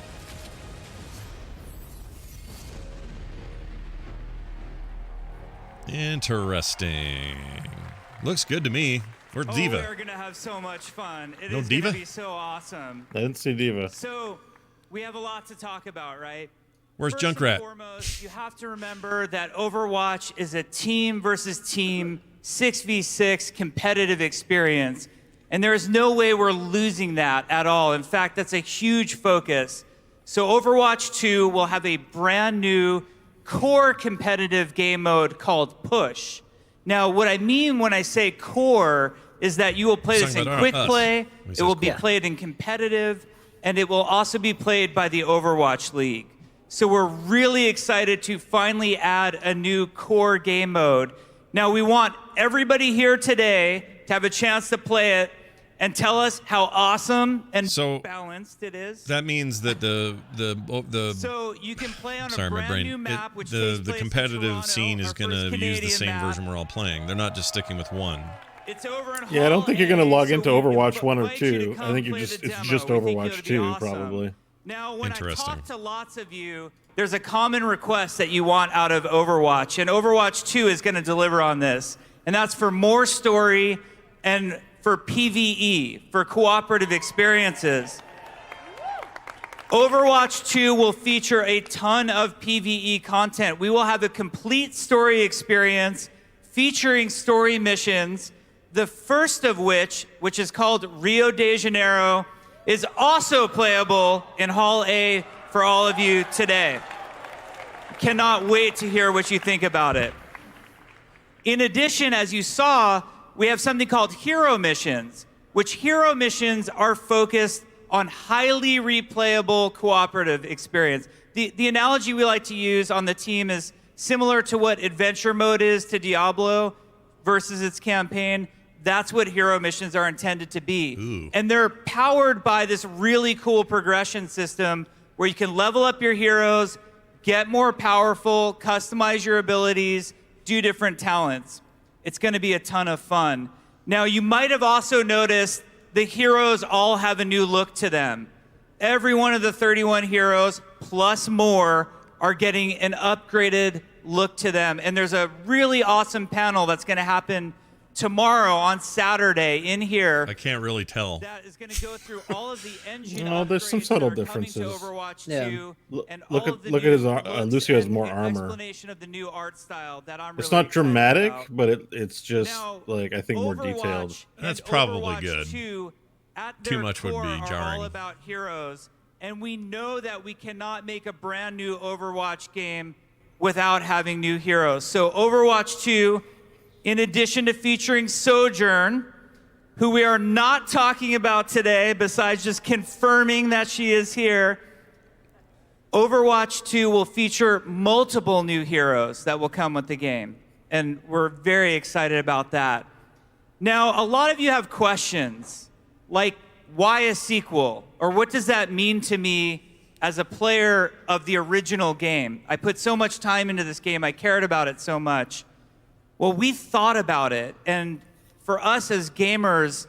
Interesting. Looks good to me. Where's Diva? We're gonna have so much fun. It No is Diva? gonna be so awesome. I didn't see Diva. So we have a lot to talk about, right? Where's First Junkrat? and foremost, you have to remember that Overwatch is a team versus team 6v6 competitive experience. And there is no way we're losing that at all. In fact, that's a huge focus. So Overwatch 2 will have a brand new core competitive game mode called Push. Now, what I mean when I say core is that you will play this in quick play, it will be played in competitive, and it will also be played by the Overwatch League. So we're really excited to finally add a new core game mode. Now, we want everybody here today to have a chance to play it and tell us how awesome and balanced it is. That means that the So you can play on sorry, a my brand brain. new map, which the takes place in competitive Toronto, scene is our going first to use the Canadian same map. version we're all playing. They're not just sticking with one. It's over in Yeah, I don't think you're gonna log into Overwatch 1 or invite you to 2. I come think play it's the just demo. We think Overwatch it'll be 2 awesome. probably. Now, when I Interesting. talk to lots of you, there's a common request that you want out of Overwatch, and Overwatch 2 is going to deliver on this, and that's for more story and for PvE, for cooperative experiences. Overwatch 2 will feature a ton of PvE content. We will have a complete story experience featuring story missions, the first of which is called Rio de Janeiro, is also playable in Hall A for all of you today. Cannot wait to hear what you think about it. In addition, as you saw, we have something called hero missions, which hero missions are focused on highly replayable cooperative experience. The analogy we like to use on the team is similar to what adventure mode is to Diablo versus its campaign. That's what hero missions are intended to be. Ooh. And they're powered by this really cool progression system where you can level up your heroes, get more powerful, customize your abilities, do different talents. It's going to be a ton of fun. Now, you might have also noticed the heroes all have a new look to them. Every one of the 31 heroes, plus more, are getting an upgraded look to them. And there's a really awesome panel that's going to happen tomorrow on Saturday in here. I can't really tell. That is going to go through all of the engine No, there's some subtle differences. Overwatch Yeah. 2 and Look all at of the look at new his looks Lucio has and more the armor. explanation of the new art style that I'm It's really not dramatic, excited about. but it's just Now, like I think more detailed. Overwatch That's and probably Overwatch good. 2 at Too their much would core be are jarring. all about heroes, and we know that we cannot make a brand new Overwatch game without having new heroes. So Overwatch 2, in addition to featuring Sojourn, who we are not talking about today, besides just confirming that she is here, Overwatch 2 will feature multiple new heroes that will come with the game. And we're very excited about that. Now, a lot of you have questions, like why a sequel? Or what does that mean to me as a player of the original game? I put so much time into this game, I cared about it so much. Well, we thought about it, and for us as gamers,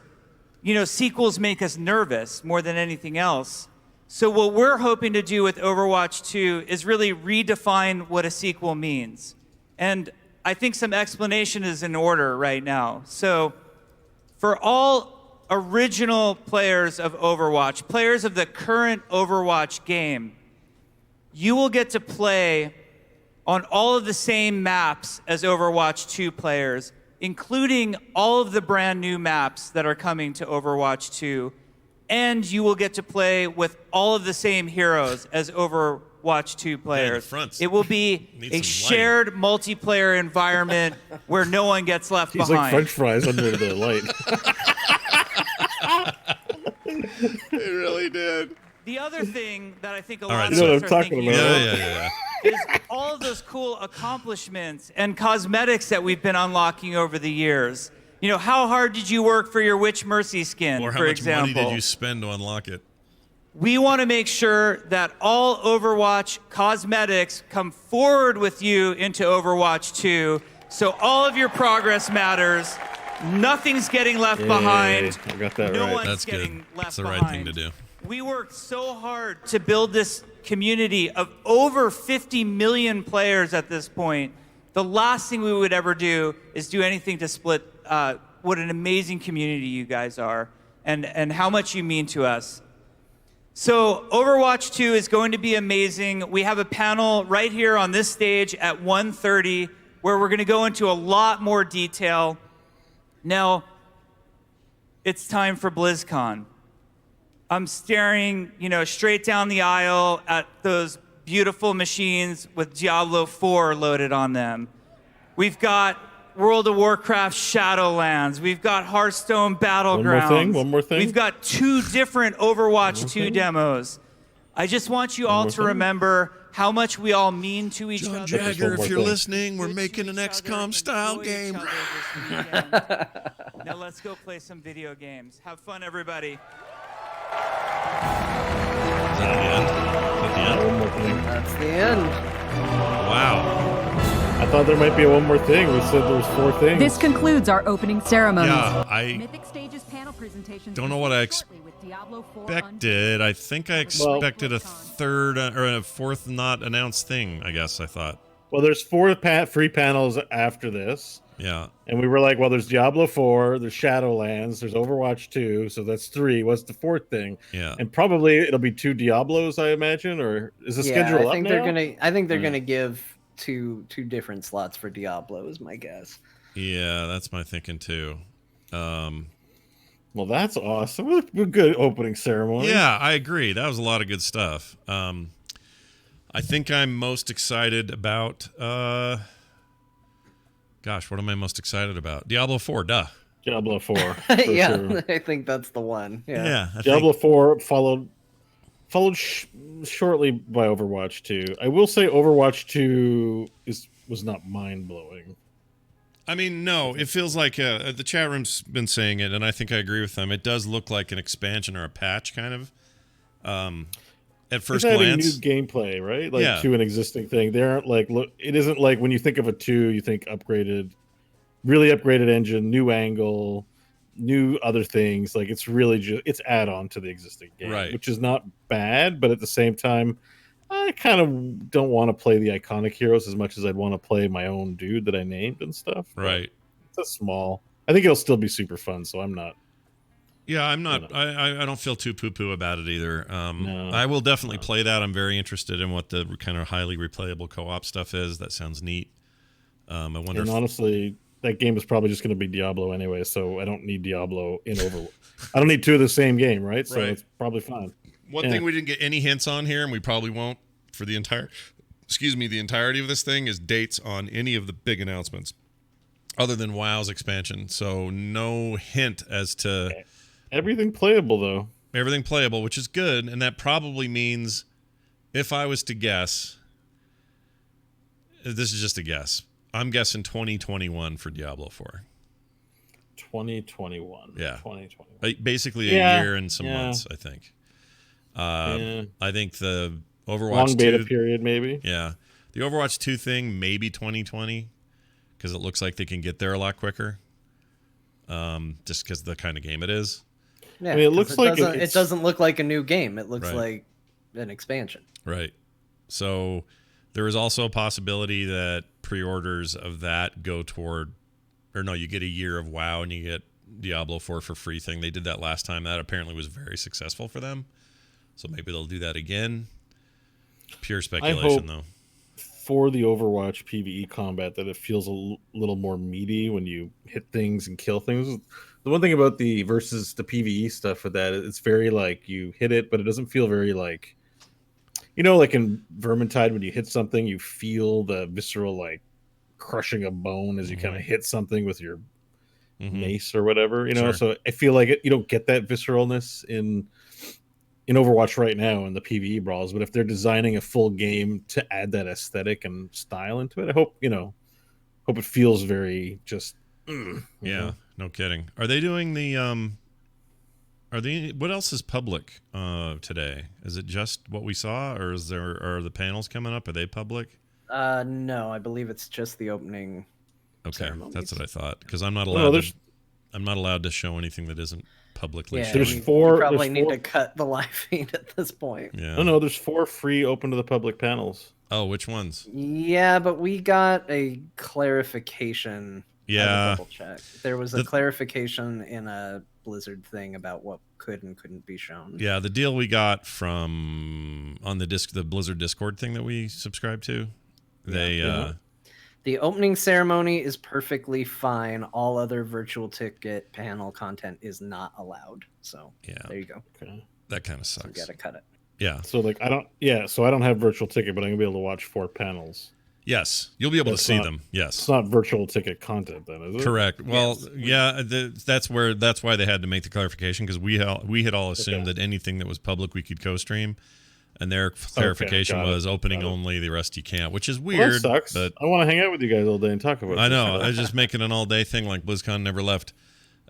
you know, sequels make us nervous more than anything else. So what we're hoping to do with Overwatch 2 is really redefine what a sequel means. And I think some explanation is in order right now. So for all original players of Overwatch, players of the current Overwatch game, you will get to play on all of the same maps as Overwatch 2 players, including all of the brand new maps that are coming to Overwatch 2. And you will get to play with all of the same heroes as Overwatch 2 players. It will be a shared multiplayer environment where no one gets left He's behind. like French fries under the light. It really did. The other thing that I think a All lot right, of so- us are thinking Yeah. is all of those cool accomplishments and cosmetics that we've been unlocking over the years. You know, how hard did you work for your Witch Mercy skin, Or how for much example? money did you spend to unlock it? We want to make sure that all Overwatch cosmetics come forward with you into Overwatch 2, so all of your progress matters. Nothing's getting left behind. I got that No right. one's That's getting good. left That's the right behind. thing to do. We worked so hard to build this community of over 50 million players at this point. The last thing we would ever do is do anything to split what an amazing community you guys are and how much you mean to us. So Overwatch 2 is going to be amazing. We have a panel right here on this stage at 1:30 where we're going to go into a lot more detail. Now, it's time for BlizzCon. I'm staring, you know, straight down the aisle at those beautiful machines with Diablo IV loaded on them. We've got World of Warcraft Shadowlands. We've got Hearthstone Battlegrounds. One more thing. We've got 2 different Overwatch 2 demos. I just want you all to remember how much we all mean to each other. Jagger, if you're listening, we're making an XCOM style game. Now let's go play some video games. Have fun, everybody. One more thing. That's the end. Wow. I thought there might be one more thing. We said there was 4 things. This concludes our opening ceremonies. Yeah, I Mythic Stages panel presentations don't know what I expected. I think I expected a third or a fourth not announced thing, I guess I thought. Well, there's 4 free panels after this. Yeah. And we were like, well, there's Diablo 4, there's Shadowlands, there's Overwatch 2, so that's 3. What's the 4th thing? Yeah. And probably it'll be 2 Diablos, I imagine, or is the schedule I think up they're now? gonna. I think they're gonna give two different slots for Diablo. Is my guess. Yeah, that's my thinking too. Well, that's awesome. A good opening ceremony. Yeah, I agree. That was a lot of good stuff. I think I'm most excited about. Gosh, what am I most excited about? Diablo 4, duh. Diablo 4. Yeah, sure. I think that's the one. Yeah. Diablo 4 followed shortly by Overwatch 2. I will say Overwatch 2 was not mind blowing. I mean, no, it feels like the chat room's been saying it, and I think I agree with them. It does look like an expansion or a patch, kind of. At first it's glance, new gameplay, right? Like to an existing thing. They aren't like it isn't like when you think of a 2, you think really upgraded engine, new angle, new other things. Like it's really just it's add on to the existing game, right? Which is not bad, but at the same time, I kind of don't want to play the iconic heroes as much as I'd want to play my own dude that I named and stuff. Right. It's a small. I think it'll still be super fun, so I'm not. Yeah, I'm not. I don't feel too poo-poo about it either. I will definitely play that. I'm very interested in what the kind of highly replayable co-op stuff is. That sounds neat. I wonder. And honestly, that game is probably just going to be Diablo anyway, so I don't need Diablo in Overwatch. I don't need two of the same game, right? So it's probably fine. One thing we didn't get any hints on here, and we probably won't for the entirety of this thing, is dates on any of the big announcements, other than WoW's expansion. So no hint as to everything playable, though. Everything playable, which is good, and that probably means, if I was to guess, this is just a guess. I'm guessing 2021 for Diablo 4. 2021. Yeah. 2021. Basically a year and some months, I think. I think the Overwatch long beta 2 period, maybe. Yeah. The Overwatch 2 thing, maybe 2020, because it looks like they can get there a lot quicker. Just because of the kind of game it is. Yeah, I mean, it looks like it doesn't look like a new game. It looks like an expansion. Right. So there is also a possibility that pre-orders of that go toward, or no, you get a year of WoW and you get Diablo 4 for free thing. They did that last time. That apparently was very successful for them. So maybe they'll do that again. Pure speculation, though. For the Overwatch PvE combat, that it feels a little more meaty when you hit things and kill things. The one thing about the versus the PvE stuff for that, it's very like you hit it, but it doesn't feel very like, like in Vermintide, when you hit something, you feel the visceral like crushing a bone as you kind of hit something with your mace or whatever. Sure. So I feel like you don't get that visceralness in Overwatch right now in the PvE brawls, but if they're designing a full game to add that aesthetic and style into it, I hope it feels very just no kidding. Are they doing the what else is public today? Is it just what we saw, or are the panels coming up? Are they public? No, I believe it's just the opening. Okay, that's what I thought, because I'm not allowed to show anything that isn't publicly shown. There's four. You probably need to cut the live feed at this point. Yeah. No, there's 4 free open to the public panels. Oh, which ones? Yeah, but we got a clarification. Yeah. Double check. There was a clarification in a Blizzard thing about what could and couldn't be shown. Yeah, the deal we got from on the Blizzard Discord thing that we subscribe to, The opening ceremony is perfectly fine. All other virtual ticket panel content is not allowed. So there you go. Okay. That kind of sucks. So we gotta cut it. Yeah. So I don't have virtual ticket, but I'm gonna be able to watch 4 panels. Yes, you'll be able to see them. Yes, it's not virtual ticket content, then, is it? Correct. Well, that's why they had to make the clarification, because we had all assumed that anything that was public we could co-stream, and their clarification was opening only. The rest you can't, which is weird. Well, that sucks. But I want to hang out with you guys all day and talk about it. I know. I was just making an all-day thing like BlizzCon never left.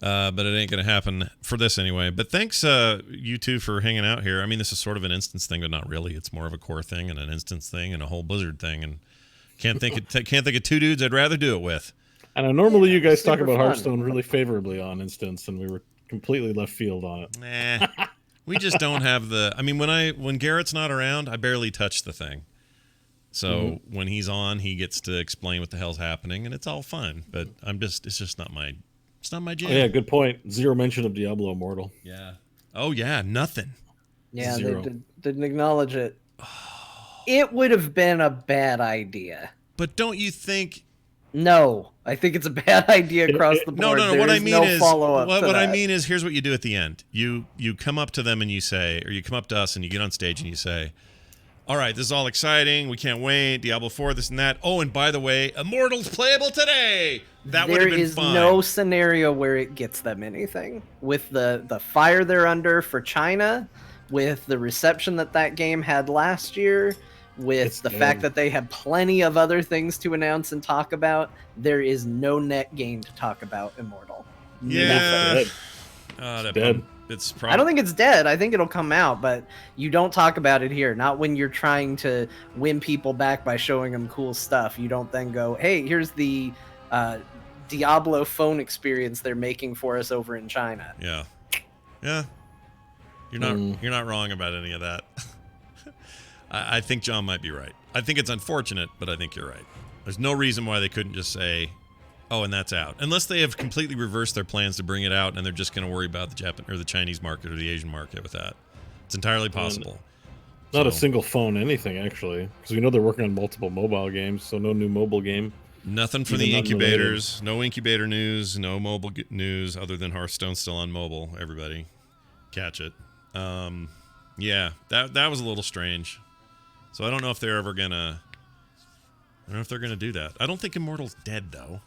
But it ain't going to happen for this anyway. But thanks, you two, for hanging out here. I mean, this is sort of an instance thing, but not really. It's more of a core thing and an instance thing and a whole Blizzard thing. And can't think of 2 dudes I'd rather do it with. I know normally you guys talk about Hearthstone really favorably on instance, and we were completely left field on it. Nah, we just don't have the. I mean, when Garrett's not around, I barely touch the thing. So when he's on, he gets to explain what the hell's happening, and it's all fun. But it's just not my. It's not my jam. Oh, yeah, good point. 0 mention of Diablo Immortal. Yeah. Oh yeah, nothing. Yeah, 0. They didn't acknowledge it. It would have been a bad idea. But don't you think? No, I think it's a bad idea across the board. No. What I mean is, follow-up what I mean is, here's what you do at the end. You come up to them and you say, or you come up to us and you get on stage and you say, all right, this is all exciting. We can't wait. Diablo 4, this and that. Oh, and by the way, Immortals playable today. That would have been fun. There is no scenario where it gets them anything. With the fire they're under for China, with the reception that game had last year, with the fact that they had plenty of other things to announce and talk about, there is no net gain to talk about Immortal. Yeah. It's dead. I don't think it's dead. I think it'll come out, but you don't talk about it here. Not when you're trying to win people back by showing them cool stuff. You don't then go, hey, here's the Diablo phone experience they're making for us over in China. Yeah. You're not wrong about any of that. I think John might be right. I think it's unfortunate, but I think you're right. There's no reason why they couldn't just say, oh, and that's out. Unless they have completely reversed their plans to bring it out and they're just going to worry about the Japan or the Chinese market or the Asian market with that. It's entirely possible. Not a single phone anything, actually. Because we know they're working on multiple mobile games, so no new mobile game. Nothing for the incubators. No incubator news. No mobile news other than Hearthstone still on mobile. Everybody catch it. Yeah, that was a little strange. So I don't know if they're ever gonna. I don't know if they're gonna do that. I don't think Immortal's dead though.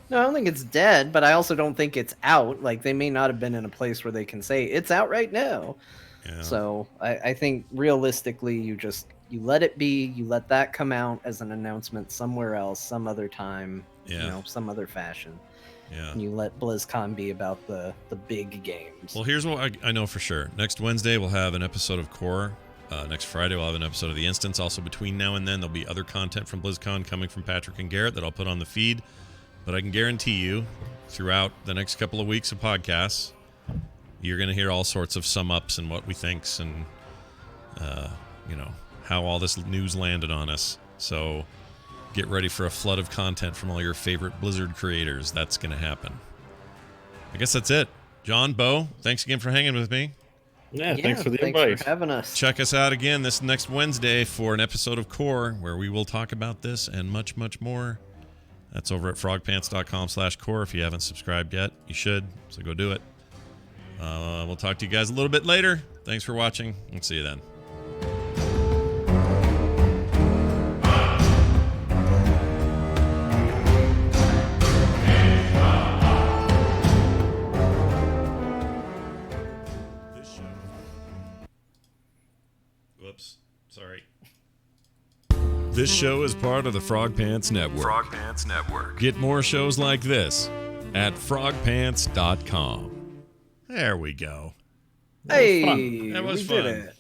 No, I don't think it's dead, but I also don't think it's out. Like, they may not have been in a place where they can say it's out right now. Yeah. So I think realistically, you let it be. You let that come out as an announcement somewhere else, some other time, some other fashion. Yeah. And you let BlizzCon be about the big games. Well, here's what I know for sure. Next Wednesday, we'll have an episode of Core. Next Friday, we'll have an episode of The Instance. Also, between now and then, there'll be other content from BlizzCon coming from Patrick and Garrett that I'll put on the feed. But I can guarantee you, throughout the next couple of weeks of podcasts, you're going to hear all sorts of sum-ups and what we thinks and, how all this news landed on us. So get ready for a flood of content from all your favorite Blizzard creators. That's going to happen. I guess that's it. John, Bo, thanks again for hanging with me. Yeah, thanks for the invite. Thanks for having us. Check us out again this next Wednesday for an episode of Core, where we will talk about this and much, much more. That's over at frogpants.com/core. If you haven't subscribed yet, you should, so go do it. We'll talk to you guys a little bit later. Thanks for watching. We'll see you then. Whoops. Sorry. This show is part of the Frog Pants Network. Frog Pants Network. Get more shows like this at frogpants.com. There we go. Hey, that was we fun. did it.